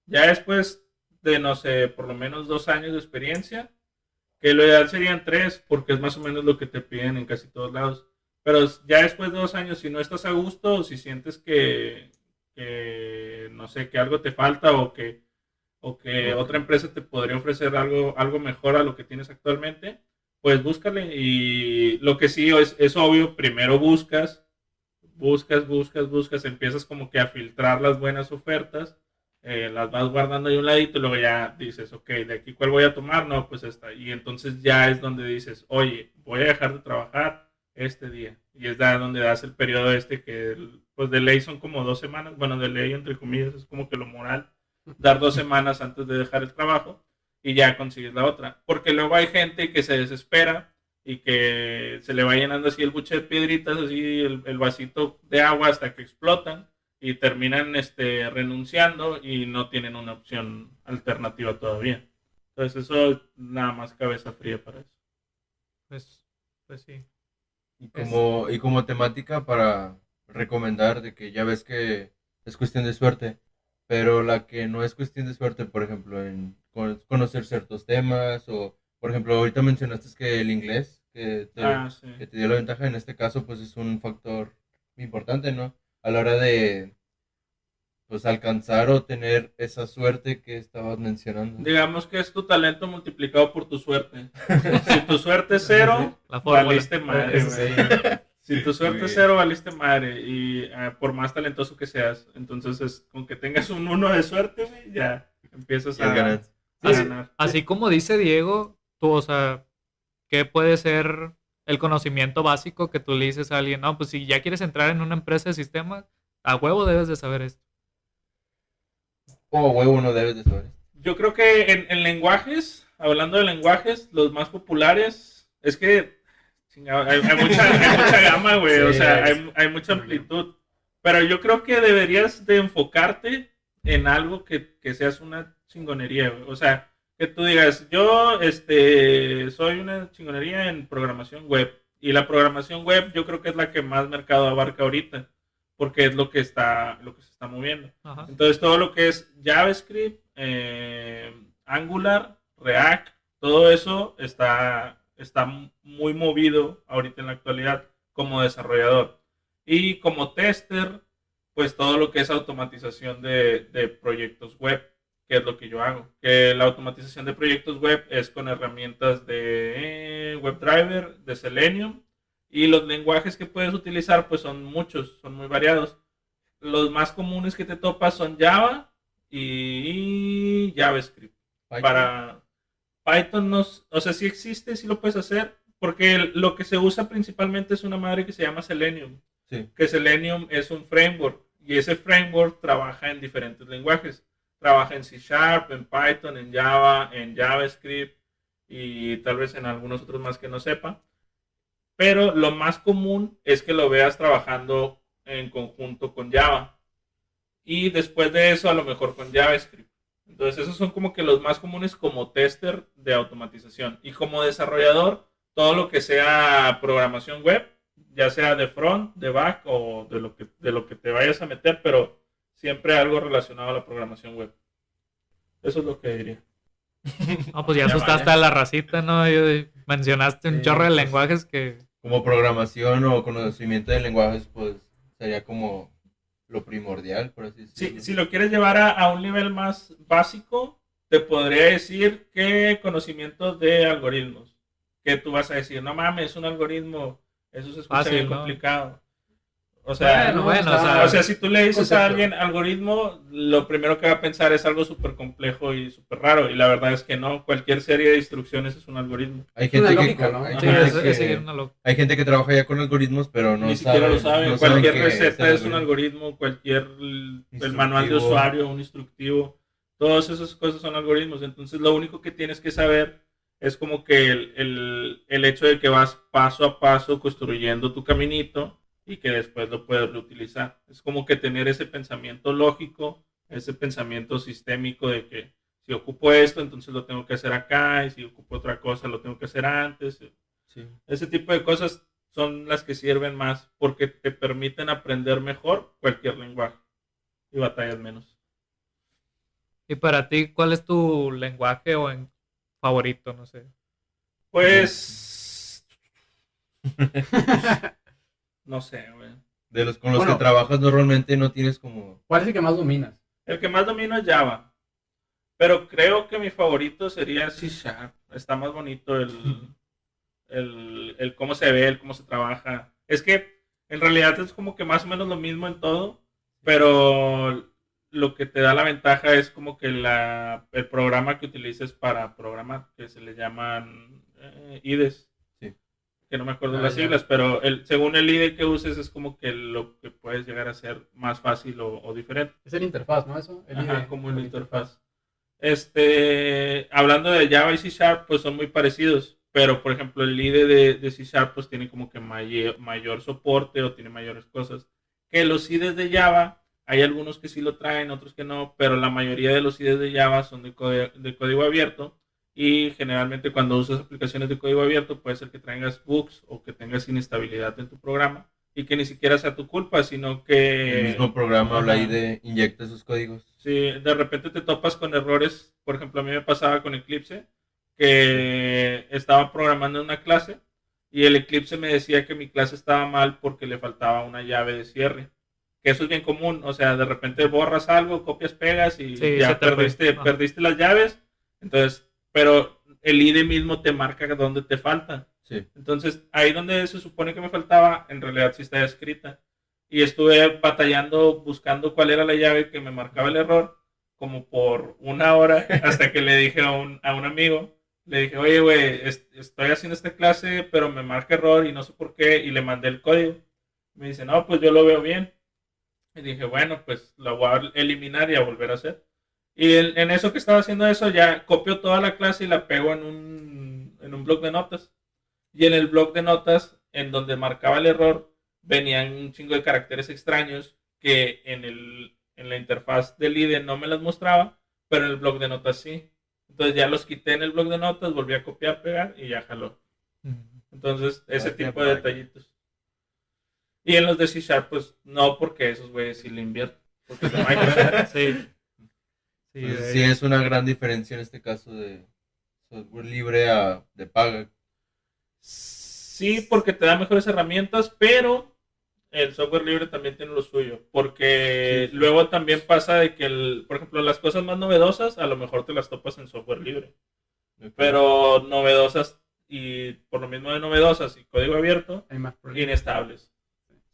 Ya después de, no sé, por lo menos 2 años de experiencia, que lo ideal serían 3, porque es más o menos lo que te piden en casi todos lados. Pero ya después de 2 años, si no estás a gusto o si sientes que no sé, que algo te falta o que otra empresa te podría ofrecer algo mejor a lo que tienes actualmente, pues búscale. Y lo que sí es obvio, primero buscas, empiezas como que a filtrar las buenas ofertas, las vas guardando ahí un ladito y luego ya dices, ok, de aquí cuál voy a tomar, no, pues esta. Y entonces ya es donde dices, oye, voy a dejar de trabajar este día. Y es donde das el periodo que pues de ley son como 2 semanas, bueno, de ley entre comillas es como que lo moral, dar 2 semanas antes de dejar el trabajo y ya consigues la otra. Porque luego hay gente que se desespera y que se le va llenando así el buche de piedritas, así el vasito de agua hasta que explotan y terminan renunciando y no tienen una opción alternativa todavía. Entonces eso nada más cabeza fría para eso. Pues sí. Y como temática para recomendar de que ya ves que es cuestión de suerte, pero la que no es cuestión de suerte, por ejemplo, en conocer ciertos temas o, por ejemplo, ahorita mencionaste que el inglés Sí. que te dio la ventaja, en este caso, pues es un factor importante, ¿no? A la hora de, pues, alcanzar o tener esa suerte que estabas mencionando. Digamos que es tu talento multiplicado por tu suerte. Si tu suerte es cero, La fórmula. valiste madre, Eso güey. sí. Si tu suerte es cero, valiste madre. Y por más talentoso que seas, entonces con que tengas un 1 de suerte, güey, ya empiezas Y el a ganancia. ganar. Así como dice Diego, tú, o sea, ¿qué puede ser el conocimiento básico que tú le dices a alguien? No, pues si ya quieres entrar en una empresa de sistemas, a huevo debes de saber esto. O huevo no debes de saber. Yo creo que en lenguajes, hablando de lenguajes, los más populares, es que chingado, hay mucha gama, güey, Sí, o sea, hay mucha amplitud. Pero yo creo que deberías de enfocarte en algo que seas una chingonería, güey. O sea, que tú digas, yo soy una chingonería en programación web. Y la programación web yo creo que es la que más mercado abarca ahorita, porque es lo que se está moviendo. Ajá. Entonces todo lo que es JavaScript, Angular, React, todo eso está muy movido ahorita en la actualidad como desarrollador. Y como tester, pues todo lo que es automatización de proyectos web, que es lo que yo hago. Que la automatización de proyectos web es con herramientas de WebDriver, de Selenium, y los lenguajes que puedes utilizar pues son muchos, son muy variados. Los más comunes que te topas son Java y JavaScript. Python. Para Python, no, o sea, sí existe, sí lo puedes hacer, porque lo que se usa principalmente es una madre que se llama Selenium. Sí. Que Selenium es un framework y ese framework trabaja en diferentes lenguajes. Trabaja en C Sharp, en Python, en Java, en JavaScript y tal vez en algunos otros más que no sepa. Pero lo más común es que lo veas trabajando en conjunto con Java. Y después de eso, a lo mejor con JavaScript. Entonces, esos son como que los más comunes como tester de automatización. Y como desarrollador, todo lo que sea programación web, ya sea de front, de back o de lo que te vayas a meter, pero siempre algo relacionado a la programación web. Eso es lo que diría. No, pues ya Ya asustaste vaya. a la racita, ¿no? Mencionaste un Sí, chorro de pues. lenguajes que... Como programación o conocimiento de lenguajes, pues sería como lo primordial, por así decirlo. Si lo quieres llevar a un nivel más básico, te podría decir que conocimiento de algoritmos. Que tú vas a decir, no mames, un algoritmo, eso se escucha Fácil, bien ¿no? complicado. O sea, Bueno, o sea, si tú le dices concepto. a alguien algoritmo, lo primero que va a pensar es algo súper complejo y súper raro. Y la verdad es que no, cualquier serie de instrucciones es un algoritmo. Hay Es una gente lógica, que, ¿no? hay Sí, gente es que- seguir una loca. hay gente que trabaja ya con algoritmos, pero no Ni siquiera lo saben. no saben Cualquier qué receta el es un algoritmo, cualquier el manual de Instructivo. usuario, un instructivo, todas esas cosas son algoritmos. Entonces lo único que tienes que saber es como que el hecho de que vas paso a paso construyendo tu caminito y que después lo puedes reutilizar. Es como que tener ese pensamiento lógico, ese pensamiento sistémico de que si ocupo esto, entonces lo tengo que hacer acá, y si ocupo otra cosa, lo tengo que hacer antes. Sí. Ese tipo de cosas son las que sirven más porque te permiten aprender mejor cualquier lenguaje y batallas menos. Y para ti, ¿cuál es tu lenguaje favorito? No sé. Pues no sé, güey. De los con los Bueno. que trabajas normalmente no tienes como... ¿Cuál es el que más dominas? El que más domino es Java. Pero creo que mi favorito sería C Sharp. Está más bonito el cómo se ve, el cómo se trabaja. Es que en realidad es como que más o menos lo mismo en todo, pero lo que te da la ventaja es como que el programa que utilices para programar, que se le llaman IDEs. Sí. Que no me acuerdo Ah, las ya. siglas, pero según el IDE que uses es como que lo que puedes llegar a ser más fácil o diferente. Es el interfaz, ¿no? Eso. El Ajá, IDE, como el interfaz. Hablando de Java y C Sharp, pues son muy parecidos, pero por ejemplo el IDE de C Sharp pues tiene como que mayor soporte o tiene mayores cosas. Que los IDEs de Java, hay algunos que sí lo traen, otros que no, pero la mayoría de los IDEs de Java son de código abierto y generalmente cuando usas aplicaciones de código abierto puede ser que traigas bugs o que tengas inestabilidad en tu programa y que ni siquiera sea tu culpa, sino El que mismo programa habla ahí Ajá. de inyecta esos códigos. si de repente te topas con errores. Por ejemplo, a mí me pasaba con Eclipse, que estaba programando una clase y el Eclipse me decía que mi clase estaba mal porque le faltaba una llave de cierre. Que eso es bien común, o sea, de repente borras algo, copias, pegas y Sí, se ya te fue. perdiste, Ajá. perdiste las llaves. Entonces, pero el IDE mismo te marca dónde te falta. Sí. Entonces, ahí donde se supone que me faltaba, en realidad sí está escrita. Y estuve batallando, buscando cuál era la llave que me marcaba el error, como por una hora, hasta que le dije a un amigo, le dije, oye, güey, estoy haciendo esta clase, pero me marca error y no sé por qué, y le mandé el código. Me dice, no, pues yo lo veo bien. Y dije, bueno, pues lo voy a eliminar y a volver a hacer. Y en eso que estaba haciendo eso, ya copio toda la clase y la pego en un blog de notas. Y en el blog de notas, en donde marcaba el error, venían un chingo de caracteres extraños que en la interfaz del IDE no me las mostraba, pero en el blog de notas sí. Entonces ya los quité en el blog de notas, volví a copiar, pegar y ya jaló. Entonces, ese Máquina tipo de máquina. detallitos. Y en los de C Sharp, pues no, porque esos güeyes sí le invierten. Porque es de Microsoft. Sí. Sí, Entonces, sí es una gran diferencia en este caso de software libre a de paga. Sí, porque te da mejores herramientas, pero el software libre también tiene lo suyo. Porque Sí, sí. luego también pasa de que, por ejemplo, las cosas más novedosas, a lo mejor te las topas en software libre. Pero novedosas, y por lo mismo de novedosas y código abierto, Hay más problemas. inestables.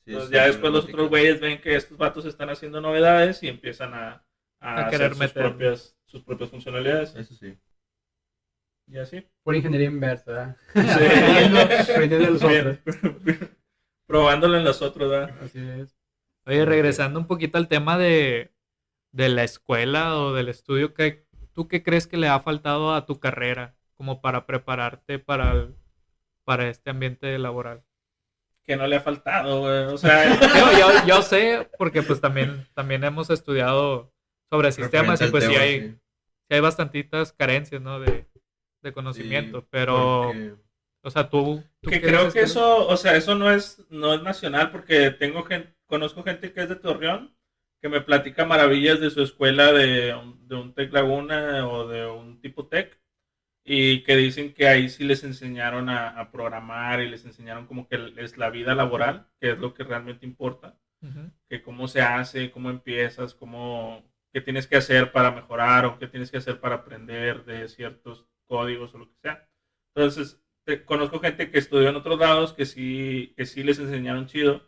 Sí, Entonces es ya una después los otros problemática. güeyes ven que estos vatos están haciendo novedades y empiezan a A hacer querer meterle. sus propias funcionalidades. Eso sí. Y así. Por ingeniería inversa, Sí. aprendiendo de los otros. Probándolo en los otros, ¿verdad? Así es. Oye, regresando un poquito al tema de la escuela o del estudio, ¿tú qué crees que le ha faltado a tu carrera como para prepararte para este ambiente laboral? Que no le ha faltado, güey. O sea, Digo, yo sé, porque pues también hemos estudiado sobre sistemas Referente y al pues sí tema, sí hay bastantitas carencias, ¿no? de conocimiento, Sí, pero, porque o sea, tú que qué creo dices que eso, o sea, eso no es nacional, porque conozco gente que es de Torreón, que me platica maravillas de su escuela de un Tec Laguna o de un tipo Tec, y que dicen que ahí sí les enseñaron a programar y les enseñaron como que es la vida laboral, que es lo que realmente importa, Ujú. que cómo se hace, cómo empiezas, qué tienes que hacer para mejorar o qué tienes que hacer para aprender de ciertos códigos o lo que sea. Entonces, conozco gente que estudió en otros lados que sí les enseñaron chido,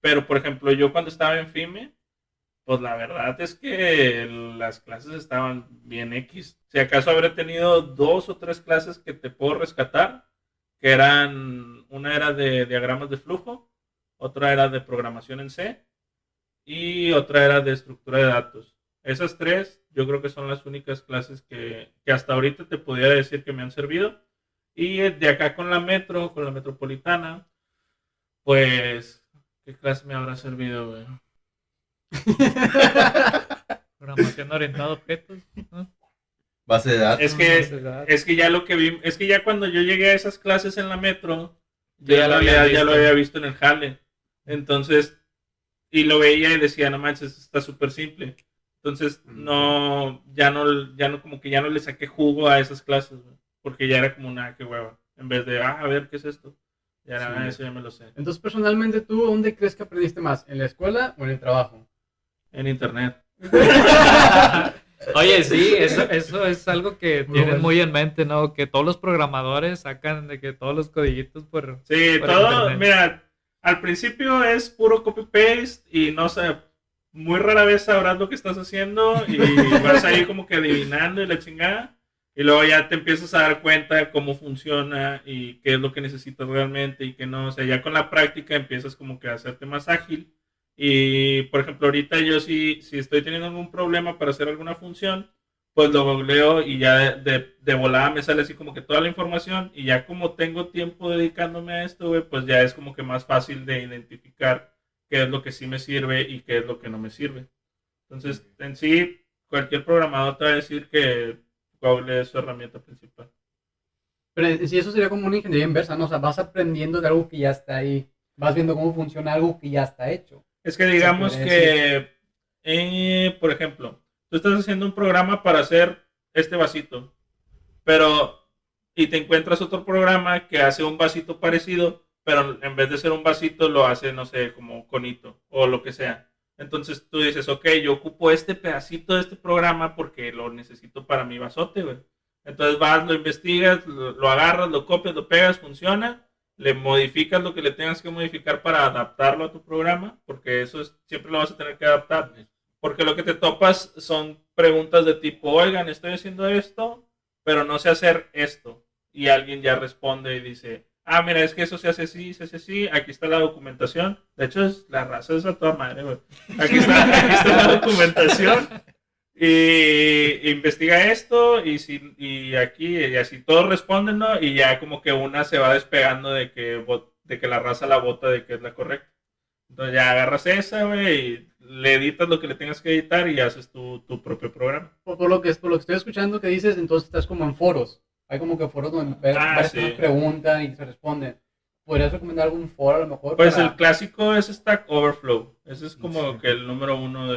pero por ejemplo, yo cuando estaba en FIME, pues la verdad es que las clases estaban bien X. Si acaso habré tenido 2 o 3 clases que te puedo rescatar, que una era de diagramas de flujo, otra era de programación en C y otra era de estructura de datos. Esas 3 yo creo que son las únicas clases que hasta ahorita te pudiera decir que me han servido. Y de acá con la metropolitana, pues, ¿qué clase me habrá servido, güey? Programación orientada a objetos, ¿no? base de datos. Es que ya lo que vi, es que ya cuando yo llegué a esas clases en la metro, Tú ya yo en lo habías realidad ya lo visto. había visto en el jale. Entonces, y lo veía y decía, no manches, está súper simple. Entonces, ya no, como que ya no le saqué jugo a esas clases, güey, porque ya era como una, qué hueva. En vez de, a ver, ¿qué es esto? Ya era, Sí. eso ya me lo sé. Entonces, personalmente, ¿tú dónde crees que aprendiste más? ¿En la escuela o en el trabajo? En internet. Oye, sí, eso es algo que Muy tienen bueno. muy en mente, ¿no? Que todos los programadores sacan de que todos los codiguitos Sí, por todo, internet. mira, al principio es puro copy-paste y no sé, muy rara vez sabrás lo que estás haciendo y vas ahí como que adivinando y la chingada. Y luego ya te empiezas a dar cuenta de cómo funciona y qué es lo que necesitas realmente y qué no. O sea, ya con la práctica empiezas como que a hacerte más ágil. Y, por ejemplo, ahorita yo si estoy teniendo algún problema para hacer alguna función, pues lo googleo y ya de volada me sale así como que toda la información. Y ya como tengo tiempo dedicándome a esto, güey, pues ya es como que más fácil de identificar qué es lo que sí me sirve y qué es lo que no me sirve. Entonces, en sí, cualquier programador te va a decir que Google es su herramienta principal. Pero en sí eso sería como una ingeniería inversa, ¿no? O sea, vas aprendiendo de algo que ya está ahí. vas viendo cómo funciona algo que ya está hecho. Es que digamos Se puede que, por ejemplo, tú estás haciendo un programa para hacer este vasito, pero y te encuentras otro programa que hace un vasito parecido, pero en vez de ser un vasito lo hace, no sé, como conito o lo que sea. Entonces tú dices, ok, yo ocupo este pedacito de este programa porque lo necesito para mi vasote, güey. Entonces vas, lo investigas, lo agarras, lo copias, lo pegas, funciona, le modificas lo que le tengas que modificar para adaptarlo a tu programa, porque eso siempre lo vas a tener que adaptar. Porque lo que te topas son preguntas de tipo, oigan, estoy haciendo esto, pero no sé hacer esto. Y alguien ya responde y dice, ah, mira, es que eso se hace así, aquí está la documentación. De hecho, la raza es a toda madre, güey. Aquí está la documentación. Y investiga esto y aquí y así todos responden, ¿no? Y ya como que una se va despegando de que la raza la vota de que es la correcta. Entonces ya agarras esa, güey, y le editas lo que le tengas que editar y haces tu propio programa. por lo que estoy escuchando que dices, entonces estás como en foros. Hay como que foros donde varias sí. personas preguntan y se responden. ¿Podrías recomendar algún foro a lo mejor? Pues el clásico es Stack Overflow. Ese es como Sí. que el número uno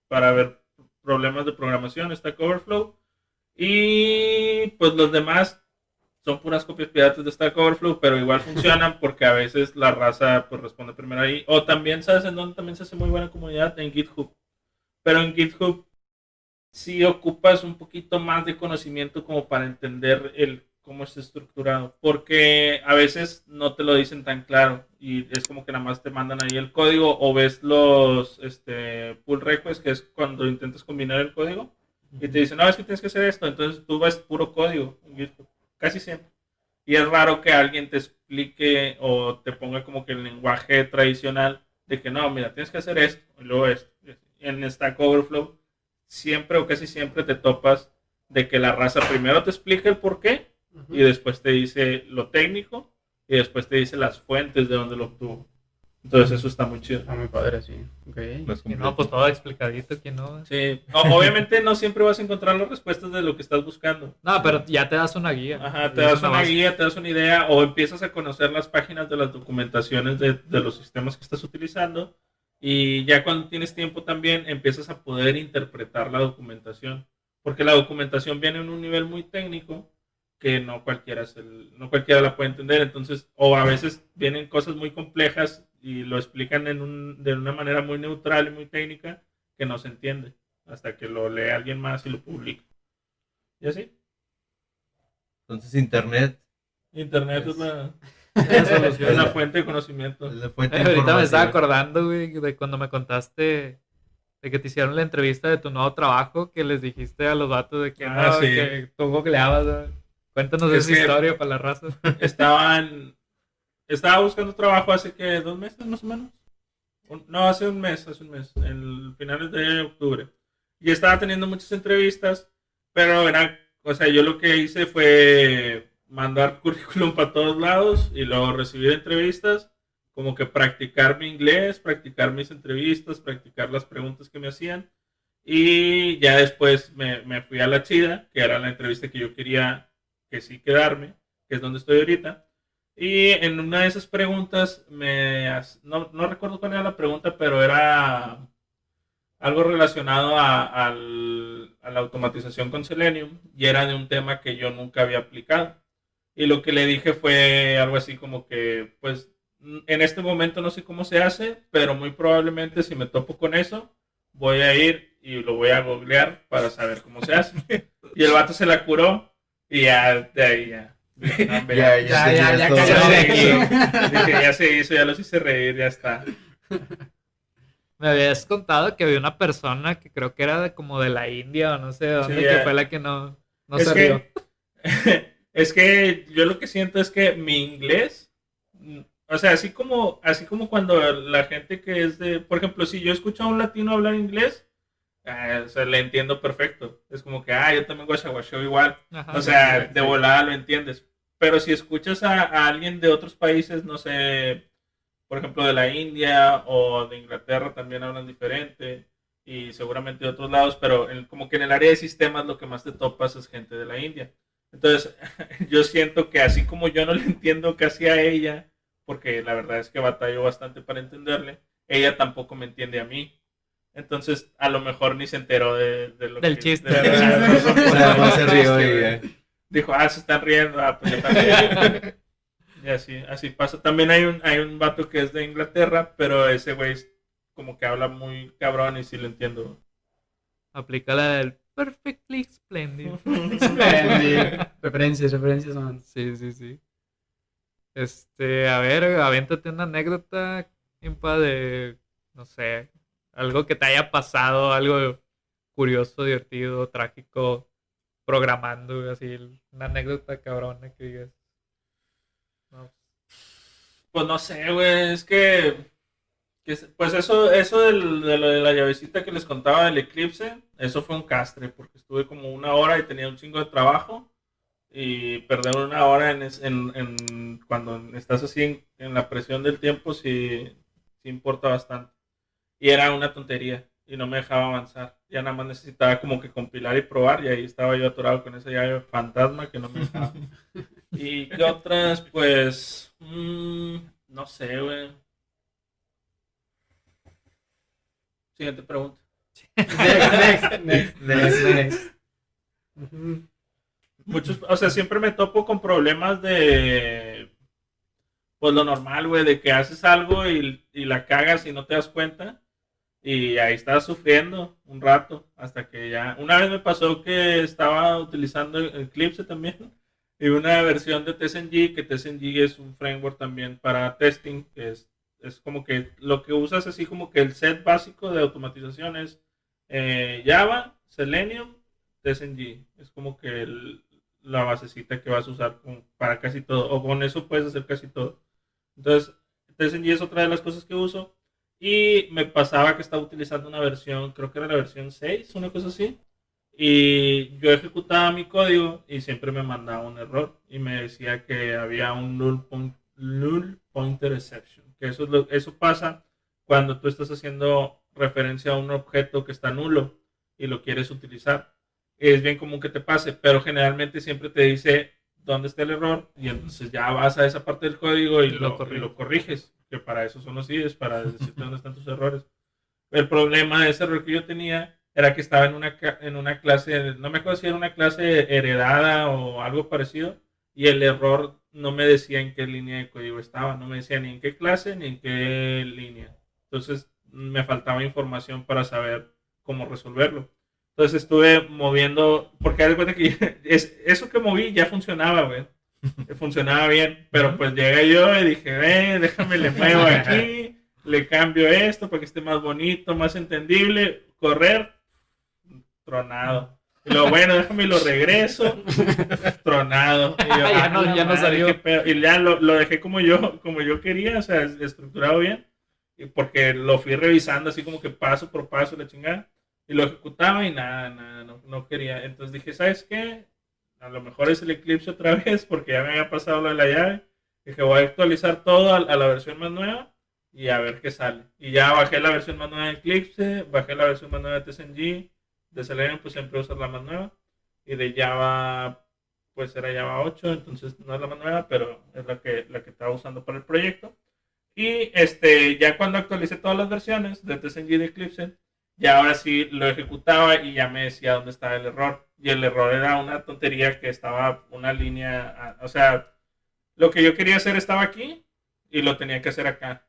para ver problemas de programación, Stack Overflow. Y pues los demás son puras copias piratas de Stack Overflow, pero igual funcionan porque a veces la raza pues responde primero ahí. O también, ¿sabes en dónde también se hace muy buena comunidad? En GitHub. Pero en GitHub sí ocupas un poquito más de conocimiento como para entender cómo está estructurado, porque a veces no te lo dicen tan claro y es como que nada más te mandan ahí el código o ves los pull requests, que es cuando intentas combinar el código y te dicen, no, es que tienes que hacer esto, entonces tú ves puro código en GitHub, casi siempre. Y es raro que alguien te explique o te ponga como que el lenguaje tradicional de que no, mira, tienes que hacer esto y luego esto. En Stack Overflow siempre o casi siempre te topas de que la raza primero te explica el por qué y después te dice lo técnico y después te dice las fuentes de donde lo obtuvo. Entonces eso está muy chido. Está muy padre, sí. Okay. Más Y completo. no, pues todo explicadito, que no. Sí, obviamente no siempre vas a encontrar las respuestas de lo que estás buscando. No, pero ya te das una guía. Ajá, te Es das una base. guía, te das una idea o empiezas a conocer las páginas de las documentaciones de los sistemas que estás utilizando y ya cuando tienes tiempo también empiezas a poder interpretar la documentación, porque la documentación viene en un nivel muy técnico que no cualquiera la puede entender, entonces o a veces vienen cosas muy complejas y lo explican de una manera muy neutral y muy técnica que no se entiende hasta que lo lee alguien más y lo publica. ¿Y así? Entonces Internet Internet es la La solución. es la fuente de conocimiento. es la fuente de Ahorita me estaba información. acordando, güey, de cuando me contaste de que te hicieron la entrevista de tu nuevo trabajo, que les dijiste a los vatos de que, Ah, no, sí. que tú googleabas, güey. Cuéntanos Es esa que- historia para la raza. Estaba buscando trabajo hace que 2 meses más o menos. No, hace un mes, en finales de octubre. Y estaba teniendo muchas entrevistas, pero yo lo que hice fue mandar currículum para todos lados y luego recibir entrevistas, como que practicar mi inglés, practicar mis entrevistas, practicar las preguntas que me hacían. Y ya después me fui a la chida, que era la entrevista que yo quería que sí quedarme, que es donde estoy ahorita. Y en una de esas preguntas, no recuerdo cuál era la pregunta, pero era algo relacionado a la automatización con Selenium y era de un tema que yo nunca había aplicado. Y lo que le dije fue algo así como que, pues, en este momento no sé cómo se hace, pero muy probablemente si me topo con eso, voy a ir y lo voy a googlear para saber cómo se hace. Y el vato se la curó y ya de ahí ya. Ya todo. Dije, ya se hizo, ya los hice reír, ya está. Me habías contado que había una persona que creo que era como de la India o no sé de dónde, Sí, que fue la que no es se que- rió. Es que yo lo que siento es que mi inglés, o sea, así como cuando la gente que es por ejemplo, si yo escucho a un latino hablar inglés, o sea, le entiendo perfecto. Es como que, yo también guachaguacheo igual. Ajá. O sea, de volada lo entiendes. Pero si escuchas a alguien de otros países, no sé, por ejemplo, de la India o de Inglaterra también hablan diferente y seguramente de otros lados, pero como que en el área de sistemas lo que más te topas es gente de la India. Entonces, yo siento que así como yo no le entiendo casi a ella, porque la verdad es que batallo bastante para entenderle. Ella tampoco me entiende a mí. Entonces, a lo mejor ni se enteró de lo Del que... chiste. O sea, no se rió y ya. Dijo, se están riendo, pues yo también. Y así pasa. También hay un vato que es de Inglaterra, pero ese güey como que habla muy cabrón y sí lo entiendo. Aplica la del perfectly splendid. Referencias son. Sí. A ver, avéntate una anécdota, impa, de, no sé, algo que te haya pasado, algo curioso, divertido, trágico, programando, así, una anécdota cabrona que digas. No. Pues no sé, güey, es que pues eso de lo de la llavecita que les contaba del eclipse, eso fue un castre, porque estuve como 1 hora y tenía un chingo de trabajo, y perder 1 hora cuando estás así en la presión del tiempo sí importa bastante. Y era una tontería y no me dejaba avanzar. Ya nada más necesitaba como que compilar y probar, y ahí estaba yo atorado con esa llave fantasma que no me dejaba. ¿Y qué otras? Pues no sé, güey. Siguiente pregunta. Next. O sea, siempre me topo con problemas de, pues lo normal, güey, de que haces algo y la cagas y no te das cuenta. Y ahí estás sufriendo un rato, hasta que ya... Una vez me pasó que estaba utilizando Eclipse también, y una versión de TSNG, que TSNG es un framework también para testing, que es como que lo que usas así como que el set básico de automatización es Java, Selenium, TSNG. Es como que la basecita que vas a usar para casi todo, o con eso puedes hacer casi todo. Entonces, TSNG es otra de las cosas que uso. Y me pasaba que estaba utilizando una versión, creo que era la versión 6, una cosa así. Y yo ejecutaba mi código y siempre me mandaba un error. Y me decía que había un null pointer exception. Que eso pasa cuando tú estás haciendo referencia a un objeto que está nulo y lo quieres utilizar. Es bien común que te pase, pero generalmente siempre te dice dónde está el error. Y entonces ya vas a esa parte del código y lo corriges. Que para eso son los IDEs, para decirte dónde están tus errores. El problema de ese error que yo tenía era que estaba en una clase, no me acuerdo si era una clase heredada o algo parecido, y el error no me decía en qué línea de código estaba, no me decía ni en qué clase ni en qué línea. Entonces me faltaba información para saber cómo resolverlo. Entonces estuve moviendo, porque haz de cuenta que eso que moví ya funcionaba, güey. Funcionaba bien, pero pues llegué yo y dije, déjame le muevo aquí, le cambio esto para que esté más bonito, más entendible, correr, tronado. Y luego, bueno, déjame lo regreso, tronado. Y yo, ya no salió. Y ya lo dejé como yo quería, o sea, estructurado bien, y porque lo fui revisando así como que paso por paso, la chingada, y lo ejecutaba y nada, no quería. Entonces dije, ¿sabes qué? A lo mejor es el Eclipse otra vez, porque ya me había pasado lo de la llave. Dije, voy a actualizar todo a la versión más nueva y a ver qué sale. Y ya bajé la versión más nueva de Eclipse, bajé la versión más nueva de TSNG, de Selenium pues siempre usas la más nueva, y de Java pues era Java 8, entonces no es la más nueva, pero es la que estaba usando para el proyecto. Y ya cuando actualicé todas las versiones de TSNG y de Eclipse, ya ahora sí lo ejecutaba y ya me decía dónde estaba el error. Y el error era una tontería que estaba una línea, o sea, lo que yo quería hacer estaba aquí y lo tenía que hacer acá.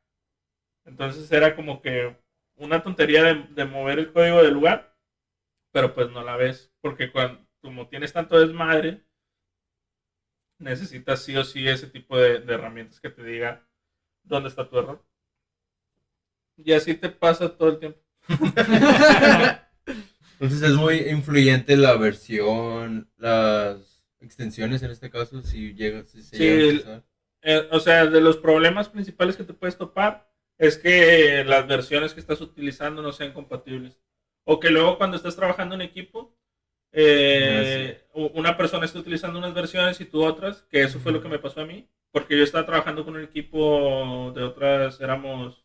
Entonces era como que una tontería de mover el código del lugar, pero pues no la ves, porque como tienes tanto desmadre, necesitas sí o sí ese tipo de herramientas que te diga dónde está tu error. Y así te pasa todo el tiempo. Entonces es muy influyente la versión, las extensiones en este caso, si se llega a usar. O sea, de los problemas principales que te puedes topar es que las versiones que estás utilizando no sean compatibles. O que luego cuando estás trabajando en equipo, una persona está utilizando unas versiones y tú otras, que eso fue lo que me pasó a mí, porque yo estaba trabajando con un equipo de otras, éramos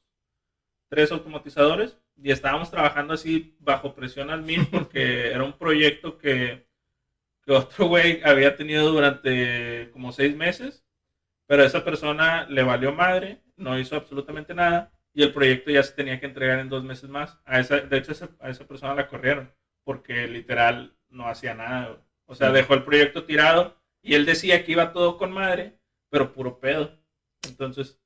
3 automatizadores y estábamos trabajando así bajo presión al 1000 porque era un proyecto que otro güey había tenido durante como 6 meses pero a esa persona le valió madre, no hizo absolutamente nada y el proyecto ya se tenía que entregar en 2 meses más. De hecho, a esa persona la corrieron porque literal no hacía nada, güey. O sea, dejó el proyecto tirado y él decía que iba todo con madre, pero puro pedo. Entonces,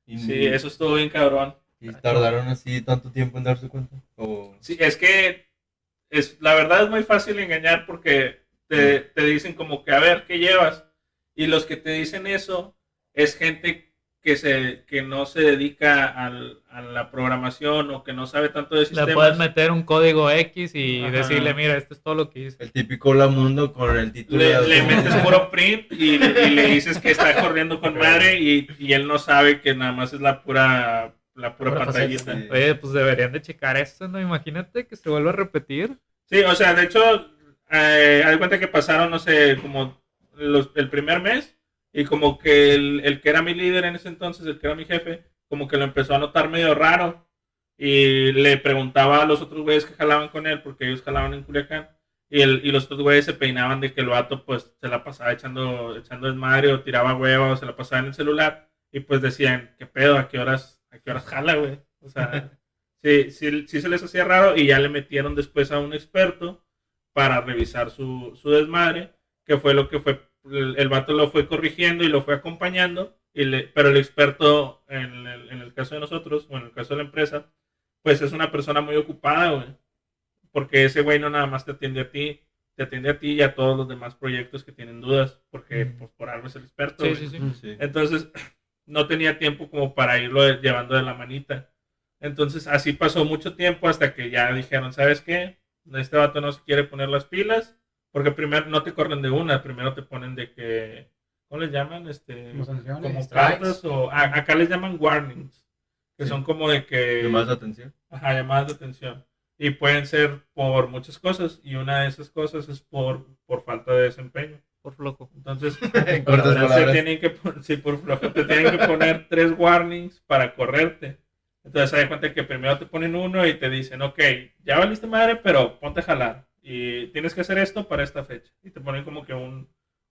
Y, sí, eso estuvo bien cabrón. ¿Y tardaron así tanto tiempo en darse cuenta? ¿O... Sí, es que la verdad es muy fácil engañar porque te dicen como que a ver, ¿qué llevas? Y los que te dicen eso es gente que no se dedica a la programación o que no sabe tanto de Le sistemas. puedes meter un código X y Ajá. decirle, mira, esto es todo lo que hice. El típico Hola Mundo con el título Le metes puro print y le dices que está corriendo con madre y él no sabe que nada más es la pura pantallita. Sí. Oye, pues deberían de checar esto, ¿no? Imagínate que se vuelva a repetir. Sí, o sea, de hecho, haz de cuenta que pasaron, no sé, como el primer mes y como que el que era mi líder en ese entonces, el que era mi jefe, como que lo empezó a notar medio raro y le preguntaba a los otros güeyes que jalaban con él, porque ellos jalaban en Culiacán, y los otros güeyes se peinaban de que el vato pues se la pasaba echando desmadre o tiraba hueva o se la pasaba en el celular y pues decían, ¿qué pedo? ¿A qué horas jala, güey? O sea... Sí, se les hacía raro y ya le metieron después a un experto para revisar su desmadre, que fue lo que fue, el vato lo fue corrigiendo y lo fue acompañando, pero el experto en el caso de nosotros, o en el caso de la empresa, pues es una persona muy ocupada, güey, porque ese güey no nada más te atiende a ti y a todos los demás proyectos que tienen dudas, porque pues por algo es el experto. Sí, güey. sí, sí. Sí. Entonces, no tenía tiempo como para irlo llevando de la manita. Entonces, así pasó mucho tiempo hasta que ya dijeron, ¿sabes qué? Este vato no se quiere poner las pilas, porque primero no te corren de una, primero te ponen de que, ¿cómo les llaman? Como sanciones, Como strikes. cartas, o acá les llaman warnings, que Sí. son como de que... ¿Llamadas de atención? Ajá, llamadas de atención. Y pueden ser por muchas cosas, y una de esas cosas es por falta de desempeño. Por flojo. Entonces, En cortas te palabras. tienen que, sí, por flojo, te tienen que poner 3 warnings para correrte. Entonces, se da cuenta que primero te ponen uno y te dicen, ok, ya valiste madre, pero ponte a jalar. Y tienes que hacer esto para esta fecha. Y te ponen como que un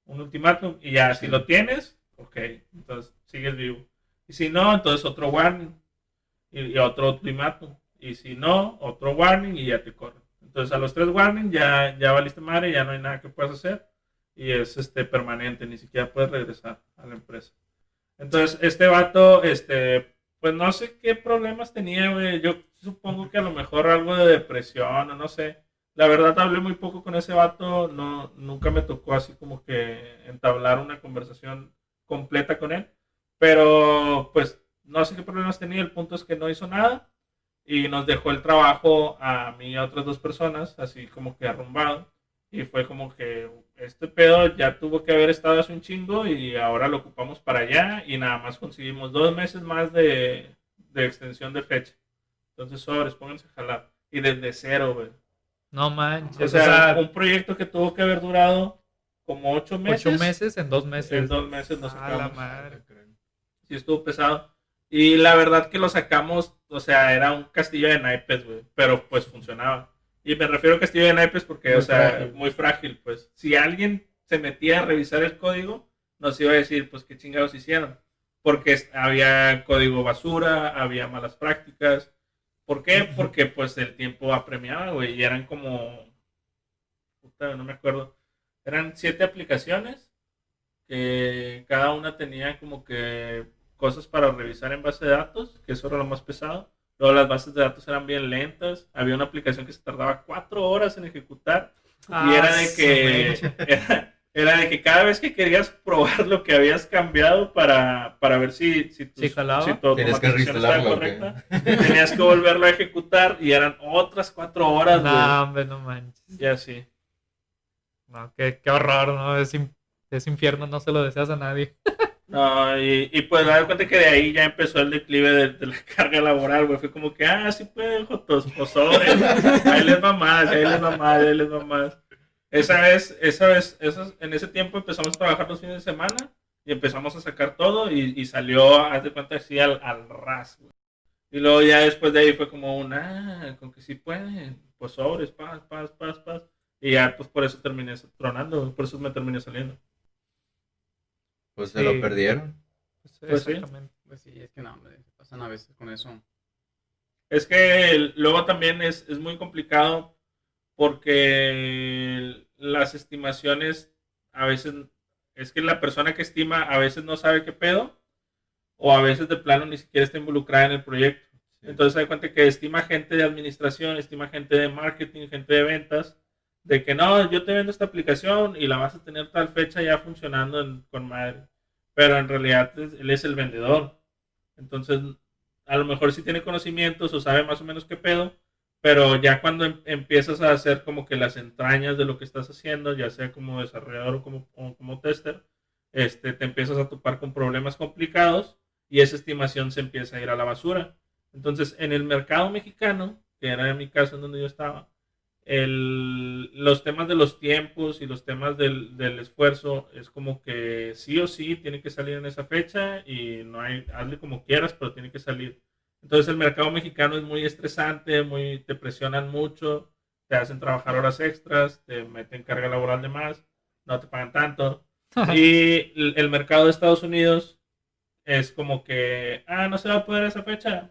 ultimátum. Y ya, si lo tienes, ok, entonces sigues vivo. Y si no, entonces otro warning. Y otro ultimátum. Y si no, otro warning y ya te corren. Entonces, a los 3 warnings ya valiste madre, ya no hay nada que puedas hacer. Y es permanente, ni siquiera puedes regresar a la empresa. Entonces, este vato, pues no sé qué problemas tenía, güey. Yo supongo que a lo mejor algo de depresión o no sé. La verdad hablé muy poco con ese vato, nunca me tocó así como que entablar una conversación completa con él. Pero pues no sé qué problemas tenía, el punto es que no hizo nada y nos dejó el trabajo a mí y a otras 2 personas, así como que arrumbado. Y fue como que este pedo ya tuvo que haber estado hace un chingo y ahora lo ocupamos para allá y nada más conseguimos 2 meses más de extensión de fecha. Entonces, sobres, pónganse a jalar. Y desde cero, güey. No manches. O sea, un proyecto que tuvo que haber durado como 8 meses. 8 meses en 2 meses. En 2 meses nos A la sacamos. madre. Sí, estuvo pesado. Y la verdad que lo sacamos, o sea, era un castillo de naipes, güey. Pero pues funcionaba. Y me refiero a castillo de naipes porque, Muy o sea, frágil. muy frágil, pues. Si alguien se metía a revisar el código, nos iba a decir, pues, qué chingados hicieron. Porque había código basura, había malas prácticas. ¿Por qué? Porque, pues, el tiempo apremiaba, güey. Y eran como... Puta, no me acuerdo. Eran 7 aplicaciones que cada una tenía como que cosas para revisar en base de datos, que eso era lo más pesado. Luego las bases de datos eran bien lentas. Había una aplicación que se tardaba 4 horas en ejecutar. Y era de que era de que cada vez que querías probar lo que habías cambiado para ver si jalaba. tu Tienes que automatización estaba reinstalarlo, ¿o correcta, tenías que volverlo a ejecutar y eran otras 4 horas, güey. No, hombre, no manches. Y así. No, qué horror, ¿no? Es infierno, no se lo deseas a nadie. No, y pues me doy cuenta que de ahí ya empezó el declive de la carga laboral, güey. Fue como que, sí pueden, jotos, pues sobre. Ahí les va más, ahí les va más, ahí les va más. Esa vez, en ese tiempo empezamos a trabajar los fines de semana y empezamos a sacar todo y salió, haz de cuenta, así al ras, güey. Y luego ya después de ahí fue como con que sí pueden, pues sobres, paz. Y ya, pues por eso terminé tronando, por eso me terminé saliendo. Pues se Sí. lo perdieron. Pues sí. Exactamente. Pues sí, es que no, hombre, se pasan a veces con eso. Es que luego también es muy complicado porque las estimaciones a veces, es que la persona que estima a veces no sabe qué pedo o a veces de plano ni siquiera está involucrada en el proyecto. Sí. Entonces se da cuenta que estima gente de administración, estima gente de marketing, gente de ventas, de que no, yo te vendo esta aplicación y la vas a tener tal fecha ya funcionando con madre. Pero en realidad él es el vendedor. Entonces, a lo mejor sí tiene conocimientos o sabe más o menos qué pedo, pero ya cuando empiezas a hacer como que las entrañas de lo que estás haciendo, ya sea como desarrollador o como tester, te empiezas a topar con problemas complicados y esa estimación se empieza a ir a la basura. Entonces, en el mercado mexicano, que era en mi caso en donde yo estaba, los temas de los tiempos y los temas del esfuerzo es como que sí o sí tiene que salir en esa fecha y no hay, hazle como quieras, pero tiene que salir. Entonces el mercado mexicano es muy estresante, te presionan mucho, te hacen trabajar horas extras, te meten carga laboral de más, no te pagan tanto. Y el mercado de Estados Unidos es como que, no se va a poder esa fecha,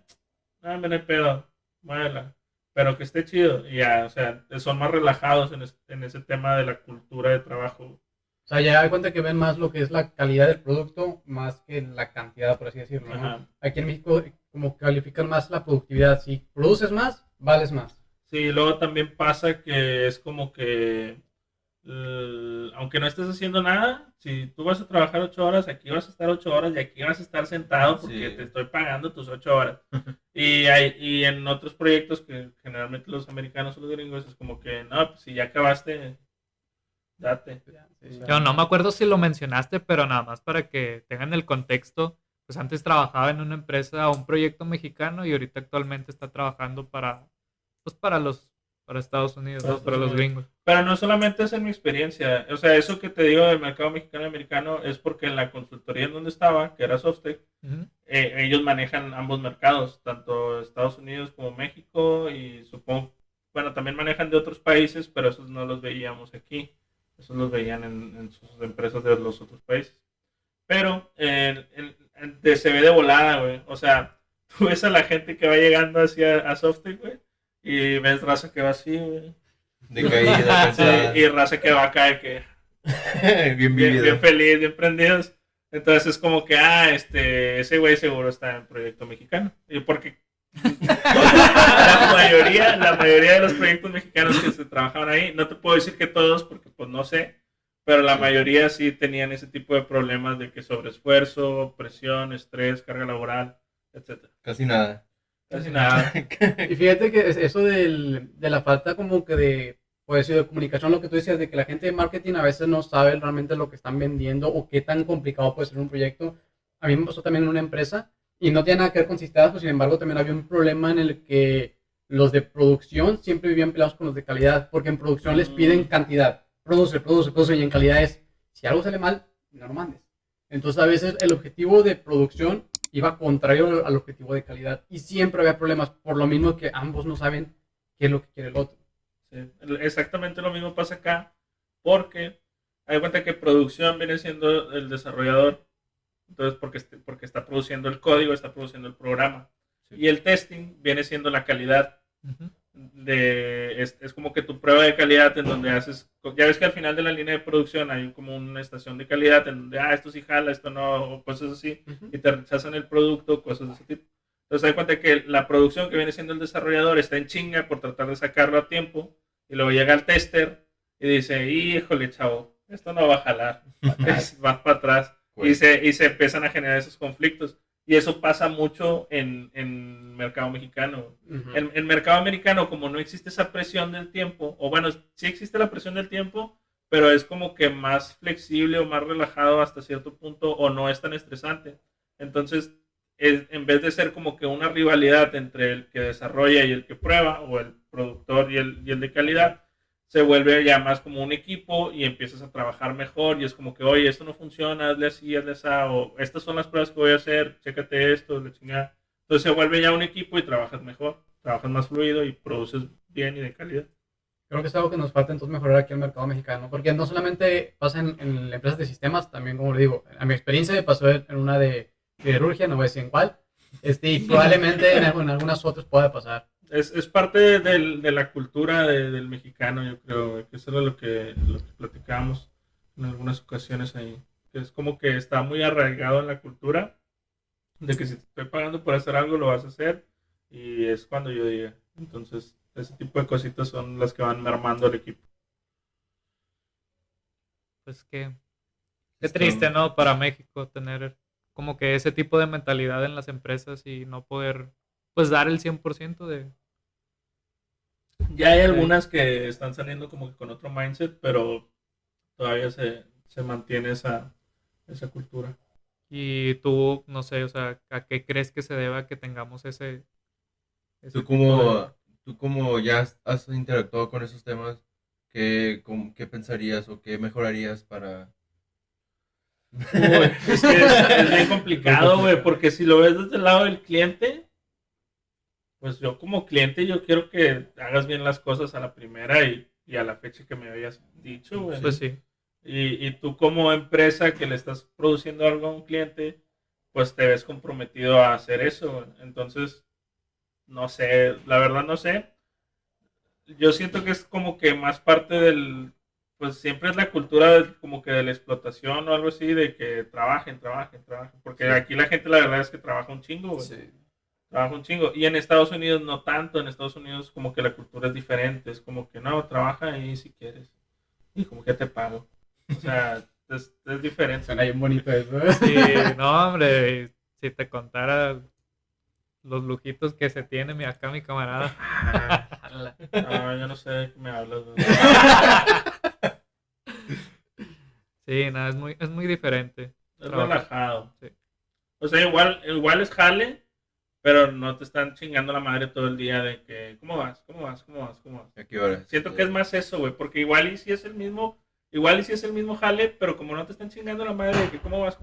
me no hay pedo, muévela, pero que esté chido. Y ya, o sea, son más relajados en ese tema de la cultura de trabajo. O sea, ya hay cuenta que ven más lo que es la calidad del producto más que la cantidad, por así decirlo, ¿no? Ajá. Aquí en México como califican más la productividad. Si produces más, vales más. Sí, luego también pasa que es como que, aunque no estés haciendo nada, si tú vas a trabajar 8 horas, aquí vas a estar 8 horas y aquí vas a estar sentado porque Sí. te estoy pagando tus 8 horas. Y en otros proyectos que generalmente los americanos o los gringos es como que, no, pues si ya acabaste, date. Sí. Yo no me acuerdo si lo mencionaste, pero nada más para que tengan el contexto, pues antes trabajaba en una empresa o un proyecto mexicano y ahorita actualmente está trabajando pues para Estados Unidos, Para ¿no? Para Estados los Unidos. gringos. Pero no solamente es en mi experiencia, o sea, eso que te digo del mercado mexicano y americano es porque en la consultoría en donde estaba, que era Softec, Ujú. ellos manejan ambos mercados, tanto Estados Unidos como México y supongo, bueno, también manejan de otros países, pero esos no los veíamos aquí, esos los veían en sus empresas de los otros países. Pero se ve de volada, güey, o sea, tú ves a la gente que va llegando hacia a Softec, güey, y ves raza que va así, güey. Decaída, Sí, cansada. y raza que va acá, que Bien bien vivido. feliz, bien prendidos. Entonces es como que, ese güey seguro está en proyecto mexicano. Y porque la mayoría de los proyectos mexicanos que se trabajaban ahí, no te puedo decir que todos, porque pues no sé, pero la Sí. mayoría sí tenían ese tipo de problemas de que sobreesfuerzo, presión, estrés, carga laboral, etcétera. Casi nada. Casi nada. Y fíjate que eso de la falta como que de, pues, de comunicación, lo que tú decías, de que la gente de marketing a veces no sabe realmente lo que están vendiendo o qué tan complicado puede ser un proyecto. A mí me pasó también en una empresa y no tiene nada que ver con sistemas, pues sin embargo también había un problema en el que los de producción siempre vivían peleados con los de calidad, porque en producción les piden cantidad, produce, y en calidad es, si algo sale mal, no lo mandes. Entonces a veces el objetivo de producción iba contrario al objetivo de calidad y siempre había problemas, por lo mismo que ambos no saben qué es lo que quiere el otro. Sí, exactamente lo mismo pasa acá, porque hay cuenta que producción viene siendo el desarrollador, entonces porque está produciendo el código, está produciendo el programa, Sí. y el testing viene siendo la calidad. Ujú. Es como que tu prueba de calidad en donde haces, ya ves que al final de la línea de producción hay como una estación de calidad en donde, esto sí jala, esto no, o cosas así, y te rechazan el producto, cosas de ese tipo. Entonces hay cuenta que la producción que viene siendo el desarrollador está en chinga por tratar de sacarlo a tiempo, y luego llega el tester y dice, híjole chavo, esto no va a jalar, va para atrás, y se empiezan a generar esos conflictos. Y eso pasa mucho en mercado mexicano. En mercado americano, como no existe esa presión del tiempo, o bueno, sí existe la presión del tiempo, pero es como que más flexible o más relajado hasta cierto punto, o no es tan estresante. Entonces, en vez de ser como que una rivalidad entre el que desarrolla y el que prueba, o el productor y el de calidad, se vuelve ya más como un equipo y empiezas a trabajar mejor y es como que, oye, esto no funciona, hazle así, hazle así, o estas son las pruebas que voy a hacer, chécate esto, la chingada. Entonces se vuelve ya un equipo y trabajas mejor, trabajas más fluido y produces bien y de calidad. Creo que es algo que nos falta entonces mejorar aquí en el mercado mexicano, porque no solamente pasa en empresas de sistemas, también como le digo, a mi experiencia me pasó en una de siderurgia, no voy a decir en cuál, y probablemente en algunas otras pueda pasar. Es parte de la cultura del mexicano, yo creo, güey, que eso era lo que platicábamos en algunas ocasiones ahí. Que es como que está muy arraigado en la cultura de que si te estoy pagando por hacer algo, lo vas a hacer. Y es cuando yo diga. Entonces, ese tipo de cositas son las que van mermando el equipo. Pues qué Está- triste, ¿no? Para México tener como que ese tipo de mentalidad en las empresas y no poder, pues, dar el 100% de... Ya hay algunas que están saliendo como que con otro mindset, pero todavía se mantiene esa cultura. Y tú, no sé, o sea, ¿a qué crees que se deba que tengamos ese Tú tipo de... como ya has interactuado con esos temas, ¿qué pensarías o qué mejorarías para... Uy, es que es bien complicado, güey, porque si lo ves desde el lado del cliente, pues yo como cliente yo quiero que hagas bien las cosas a la primera y a la fecha que me habías dicho, güey. Pues sí. Y tú como empresa que le estás produciendo algo a un cliente, pues te ves comprometido a hacer eso, güey. Entonces, no sé, la verdad no sé. Yo siento que es como que más parte pues siempre es la cultura como que de la explotación o algo así, de que trabajen. Porque Sí. aquí la gente la verdad es que trabaja un chingo, güey. Sí. Trabaja un chingo. Y en Estados Unidos no tanto. En Estados Unidos como que la cultura es diferente. Es como que no, trabaja ahí si quieres. Y como que te pago. O sea, es diferente. Suena bien bonito eso. Sí, no, hombre, si te contara los lujitos que se tiene acá mi camarada. No, yo no sé de qué me hablas, güey. Sí, nada, es muy diferente. Es trabajar. relajado. Sí. O sea, igual es jale, pero no te están chingando la madre todo el día de que, ¿cómo vas? ¿A qué hora? Siento que es más eso, güey, porque igual y si es el mismo jale, pero como no te están chingando la madre de que cómo vas,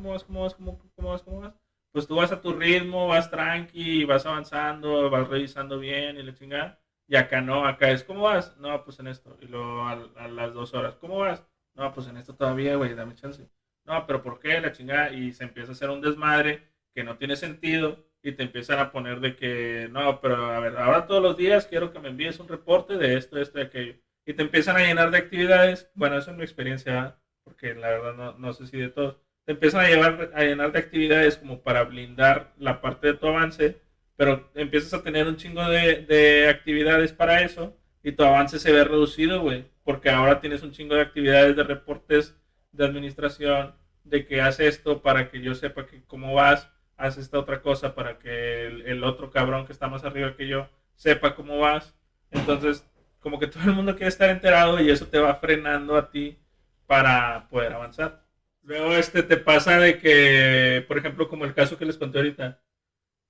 pues tú vas a tu ritmo, vas tranqui, vas avanzando, vas revisando bien y la chingada. Y acá no, acá es, ¿cómo vas? No, pues en esto. Y luego a las 2 horas, ¿cómo vas? No, pues en esto todavía, güey, dame chance. No, pero ¿por qué? La chingada. Y se empieza a hacer un desmadre que no tiene sentido y te empiezan a poner de que, no, pero a ver, ahora todos los días quiero que me envíes un reporte de esto y aquello. Y te empiezan a llenar de actividades. Bueno, eso es mi experiencia, porque la verdad no sé si de todos. Te empiezan a llenar de actividades como para blindar la parte de tu avance, pero empiezas a tener un chingo de actividades para eso y tu avance se ve reducido, güey, porque ahora tienes un chingo de actividades de reportes de administración, de que haz esto para que yo sepa que cómo vas, haz esta otra cosa para que el otro cabrón que está más arriba que yo sepa cómo vas. Entonces, como que todo el mundo quiere estar enterado y eso te va frenando a ti para poder avanzar. Luego te pasa de que, por ejemplo, como el caso que les conté ahorita,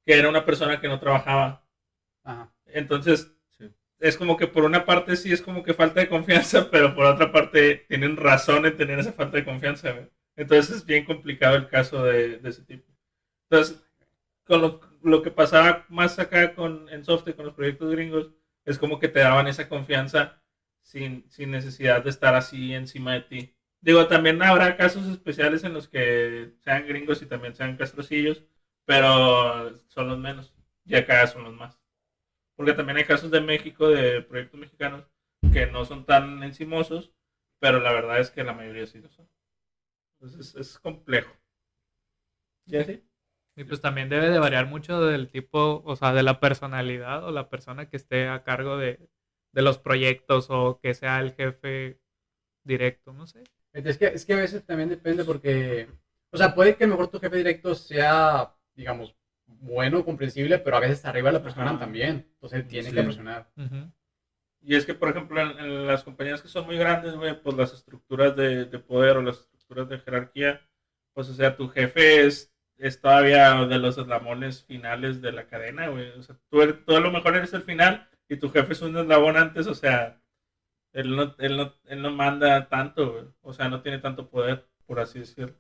que era una persona que no trabajaba. Ajá. Entonces, Sí. es como que por una parte sí es como que falta de confianza, pero por otra parte tienen razón en tener esa falta de confianza, güey. Entonces es bien complicado el caso de ese tipo. Entonces, con lo que pasaba más acá en Software, con los proyectos gringos, es como que te daban esa confianza sin necesidad de estar así encima de ti. Digo, también habrá casos especiales en los que sean gringos y también sean castrocillos, pero son los menos. Y acá son los más. Porque también hay casos de México, de proyectos mexicanos, que no son tan encimosos, pero la verdad es que la mayoría sí lo son. Entonces es complejo. ¿Y así? Y pues también debe de variar mucho del tipo, o sea, de la personalidad o la persona que esté a cargo de los proyectos o que sea el jefe directo, no sé. Es que a veces también depende porque, o sea, puede que mejor tu jefe directo sea, digamos, bueno, comprensible, pero a veces arriba la presionan Ajá. también. Entonces tiene Sí. que presionar. Ujú. Y es que, por ejemplo, en las compañías que son muy grandes, güey, pues las estructuras de poder o las estructuras de jerarquía, pues, o sea, tu jefe es todavía de los eslabones finales de la cadena, güey. O sea, tú a lo mejor eres el final y tu jefe es un eslabón antes, o sea, él no manda tanto, güey. O sea, no tiene tanto poder, por así decirlo.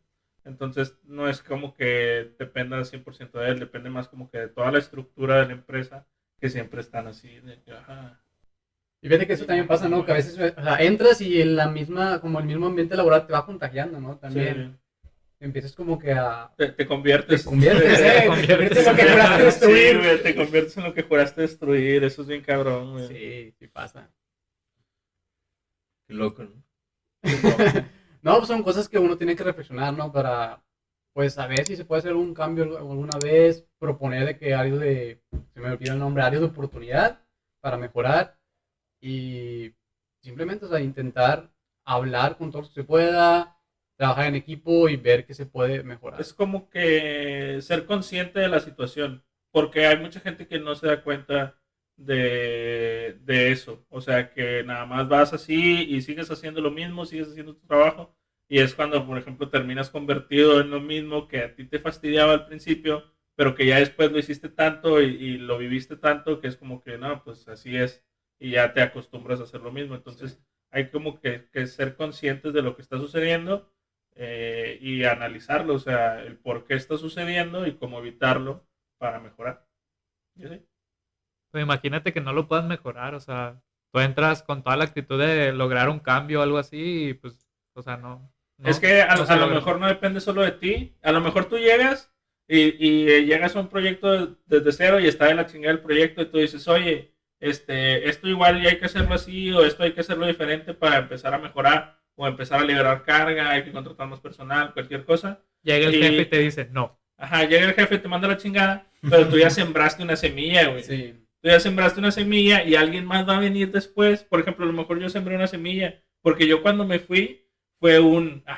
Entonces, no es como que dependa al 100% de él, depende más como que de toda la estructura de la empresa, que siempre están así, de que, ajá. Y fíjate que eso también pasa, ¿no? Que a veces, o sea, entras y en la misma, como el mismo ambiente laboral te va contagiando, ¿no? También. Sí. empiezas como que a... Te conviertes. Te conviertes, Te conviertes en lo que juraste destruir. Sí, güey, te conviertes en lo que juraste destruir. Eso es bien cabrón, güey. Sí, sí pasa. Qué loco, ¿no? No, pues son cosas que uno tiene que reflexionar, ¿no? Para, pues, saber si se puede hacer un cambio alguna vez, proponer de que áreas de, se me olvida el nombre, áreas de oportunidad para mejorar y simplemente, o sea, intentar hablar con todo lo que se pueda, trabajar en equipo y ver qué se puede mejorar. Es como que ser consciente de la situación, porque hay mucha gente que no se da cuenta de eso, o sea, que nada más vas así y sigues haciendo lo mismo, sigues haciendo tu trabajo, y es cuando, por ejemplo, terminas convertido en lo mismo que a ti te fastidiaba al principio, pero que ya después lo hiciste tanto y lo viviste tanto, que es como que, no, pues así es, y ya te acostumbras a hacer lo mismo, entonces hay como que ser conscientes de lo que está sucediendo y analizarlo, o sea, el por qué está sucediendo y cómo evitarlo para mejorar. ¿Y así? Pues imagínate que no lo puedas mejorar, o sea, tú entras con toda la actitud de lograr un cambio o algo así y pues, o sea, no Es que no se a lo logra. mejor no depende solo de ti. A lo mejor tú llegas y llegas a un proyecto desde cero y está de la chingada el proyecto y tú dices, oye, esto igual ya hay que hacerlo así o esto hay que hacerlo diferente para empezar a mejorar o empezar a liberar carga, hay que contratar más personal, cualquier cosa. Llega el Y- jefe y te dice, no. Ajá, llega el jefe, te manda la chingada, pero tú ya sembraste una semilla, güey. Sí, Tú ya sembraste una semilla y alguien más va a venir después. Por ejemplo, a lo mejor yo sembré una semilla, porque yo cuando me fui fue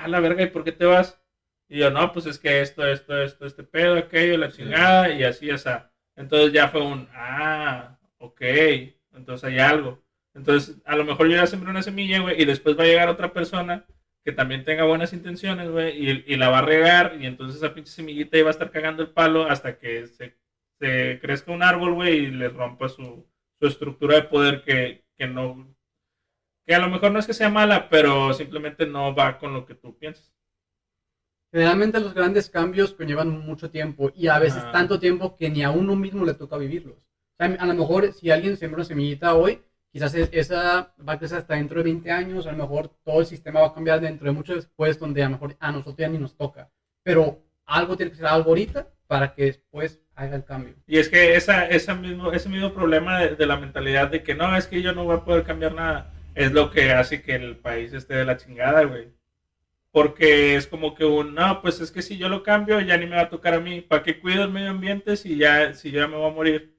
la verga, ¿y por qué te vas? Y yo, no, pues es que esto, este pedo, aquello, la chingada, y así, así. Entonces ya fue ok, entonces hay algo. Entonces, a lo mejor yo ya sembré una semilla, güey, y después va a llegar otra persona que también tenga buenas intenciones, güey, y la va a regar, y entonces esa pinche semillita iba a estar cagando el palo hasta que se crezca un árbol, güey, y le rompa su estructura de poder que no, que a lo mejor no es que sea mala, pero simplemente no va con lo que tú piensas. generalmente los grandes cambios conllevan mucho tiempo y a veces Ajá. tanto tiempo que ni a uno mismo le toca vivirlos. O sea, a lo mejor si alguien siembra una semillita hoy, quizás esa va a crecer hasta dentro de 20 años, a lo mejor todo el sistema va a cambiar dentro de mucho después, donde a lo mejor a nosotros ya ni nos toca. Pero algo tiene que ser algo ahorita para que después haga el cambio. Y es que ese mismo problema de la mentalidad de que no, es que yo no voy a poder cambiar nada, es lo que hace que el país esté de la chingada, güey. Porque es como que no, pues es que si yo lo cambio ya ni me va a tocar a mí. ¿Para qué cuido el medio ambiente si yo ya me voy a morir?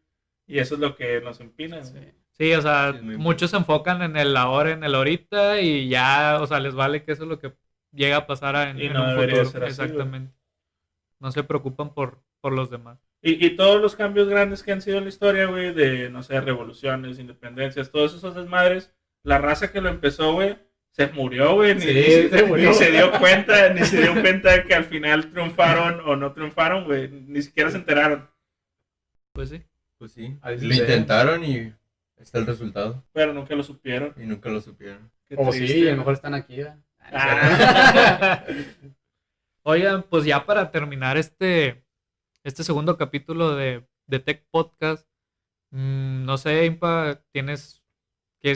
Y eso es lo que nos empina. Sí. Sí, o sea, Sí, es muy muchos se enfocan en el ahora, en el ahorita y ya, o sea, les vale que eso es lo que llega a pasar Y en no un debería futuro. ser así, güey. Exactamente. No se preocupan por los demás. Y todos los cambios grandes que han sido en la historia, güey, de, no sé, revoluciones, independencias, todos esos desmadres, la raza que lo empezó, güey, se murió, güey, Sí, se murió. ni se dio cuenta de que al final triunfaron o no triunfaron, güey, ni siquiera se enteraron, Pues sí. Pues sí, Ahí lo sucede. intentaron y está el resultado. pero nunca lo supieron. Y nunca lo supieron. Qué O triste. sí, a lo mejor están aquí. ¿verdad? Ah. Oigan, pues ya para terminar este segundo capítulo de Tech Podcast, no sé, Impa, ¿quieres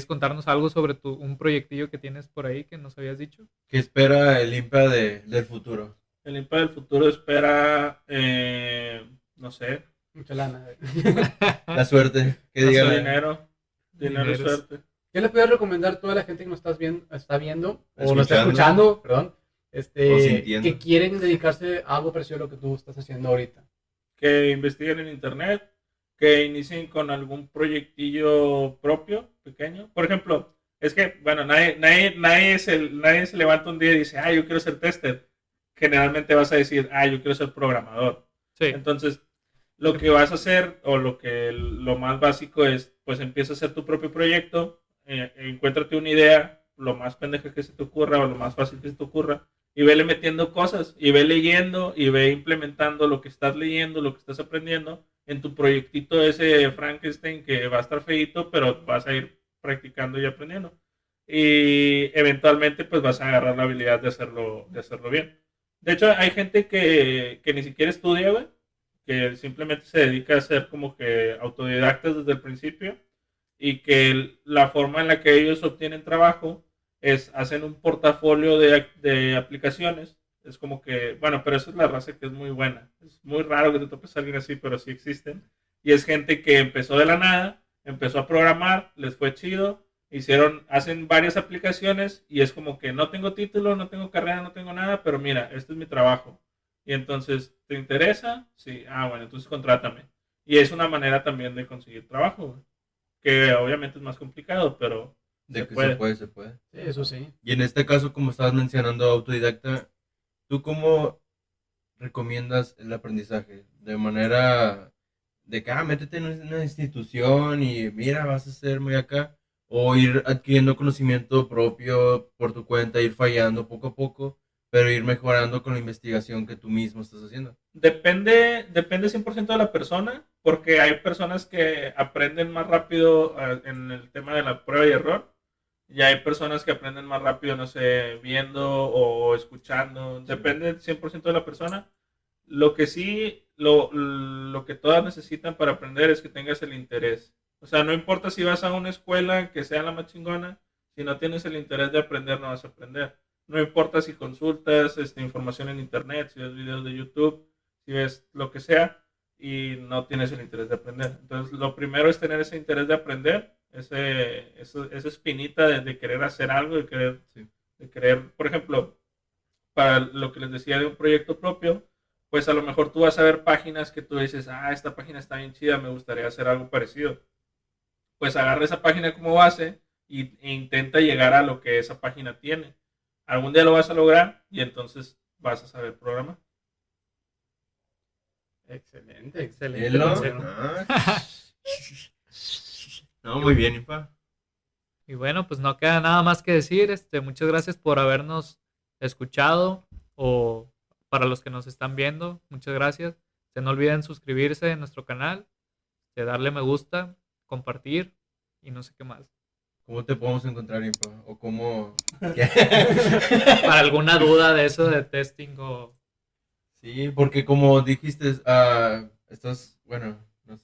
contarnos algo sobre un proyectillo que tienes por ahí que nos habías dicho? ¿Qué espera el IMPA del futuro? El IMPA del futuro espera, no sé, Mucha lana. La suerte. Que no sé, diga dinero y Dineros. suerte. ¿Qué le puedes recomendar a toda la gente que nos está viendo o nos está Escuchando. escuchando, perdón, O sintiendo. que quieren dedicarse a algo parecido a lo que tú estás haciendo ahorita? Que investiguen en internet, que inicien con algún proyectillo propio, pequeño. Por ejemplo, es que, bueno, nadie se levanta un día y dice, yo quiero ser tester. Generalmente vas a decir, yo quiero ser programador. Sí. Entonces, lo que vas a hacer, o lo más básico es, pues empieza a hacer tu propio proyecto, encuéntrate una idea, lo más pendeja que se te ocurra, o lo más fácil que se te ocurra, y vele metiendo cosas, y ve leyendo, y ve implementando lo que estás leyendo, lo que estás aprendiendo, en tu proyectito ese Frankenstein que va a estar feíto, pero vas a ir practicando y aprendiendo. Y eventualmente, pues vas a agarrar la habilidad de hacerlo bien. De hecho, hay gente que ni siquiera estudia, güey, que simplemente se dedica a ser como que autodidactas desde el principio y que la forma en la que ellos obtienen trabajo es hacen un portafolio de aplicaciones, Es como que, bueno, pero eso es la raza que es muy buena. Es muy raro que te topes a alguien así, pero sí existen. Y es gente que empezó de la nada, empezó a programar, les fue chido, hacen varias aplicaciones y es como que no tengo título, no tengo carrera, no tengo nada, pero mira, este es mi trabajo. Y entonces, ¿te interesa? Sí, bueno, entonces contrátame. Y es una manera también de conseguir trabajo, güey, que obviamente es más complicado, pero De se que puede. se puede. Sí, eso sí. Y en este caso, como estabas mencionando autodidacta, ¿tú cómo recomiendas el aprendizaje? De manera de que, métete en una institución y mira, vas a ser muy acá. O ir adquiriendo conocimiento propio por tu cuenta, ir fallando poco a poco, pero ir mejorando con la investigación que tú mismo estás haciendo. Depende 100% de la persona, porque hay personas que aprenden más rápido en el tema de la prueba y error, y hay personas que aprenden más rápido, no sé, viendo o escuchando. Depende 100% de la persona. Lo que sí, lo que todas necesitan para aprender es que tengas el interés. O sea, no importa si vas a una escuela que sea la más chingona, si no tienes el interés de aprender, no vas a aprender. No importa si consultas información en internet, si ves videos de YouTube, si ves lo que sea y no tienes el interés de aprender. Entonces, lo primero es tener ese interés de aprender, esa espinita de querer hacer algo, de querer, por ejemplo, para lo que les decía de un proyecto propio, pues a lo mejor tú vas a ver páginas que tú dices, esta página está bien chida, me gustaría hacer algo parecido. Pues agarra esa página como base e intenta llegar a lo que esa página tiene. Algún día lo vas a lograr y entonces vas a saber programar. Excelente. Excelente ¿Elo? consejo. No, muy bien, Ipa. Y bueno, pues no queda nada más que decir. Muchas gracias por habernos escuchado, o para los que nos están viendo, muchas gracias. No olviden suscribirse en nuestro canal, darle me gusta, compartir y no sé qué más. ¿Cómo te podemos encontrar, Ipa? ¿O cómo...? Para alguna duda de eso de testing o... Sí, porque como dijiste, estás, bueno, no sé,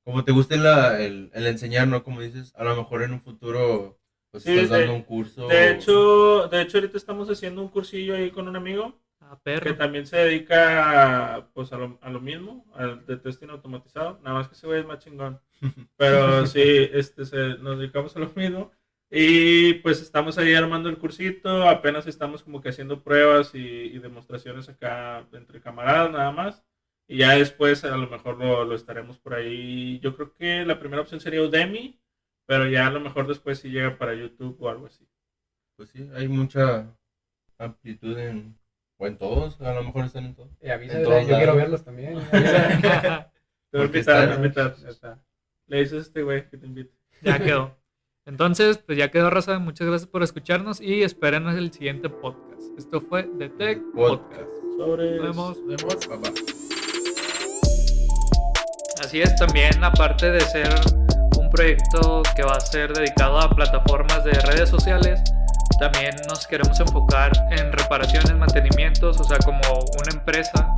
como te gusta el enseñar, ¿no? Como dices, a lo mejor en un futuro pues Sí, estás dando un curso. De hecho, ahorita estamos haciendo un cursillo ahí con un amigo que perro. también se dedica pues a lo mismo, al de testing automatizado, nada más que ese güey es más chingón. Pero sí, nos dedicamos a lo mismo. Y pues estamos ahí armando el cursito, apenas estamos como que haciendo pruebas y demostraciones acá entre camaradas nada más. Y ya después a lo mejor lo estaremos por ahí. Yo creo que la primera opción sería Udemy, pero ya a lo mejor después sí llega para YouTube o algo así. Pues sí, hay mucha amplitud o en todos, a lo mejor están en todos. Avisa, En yo todos quiero lados. verlos también. Avisa. Te voy a Porque invitar. Ya está. Le dices a este güey que te invite. Ya quedó. Entonces, pues ya quedó, raza. Muchas gracias por escucharnos y espérenos el siguiente podcast. Esto fue The Tech Podcast. Sobre. Nos vemos. Bye, bye. Así es, también aparte de ser un proyecto que va a ser dedicado a plataformas de redes sociales, también nos queremos enfocar en reparaciones, mantenimientos, o sea, como una empresa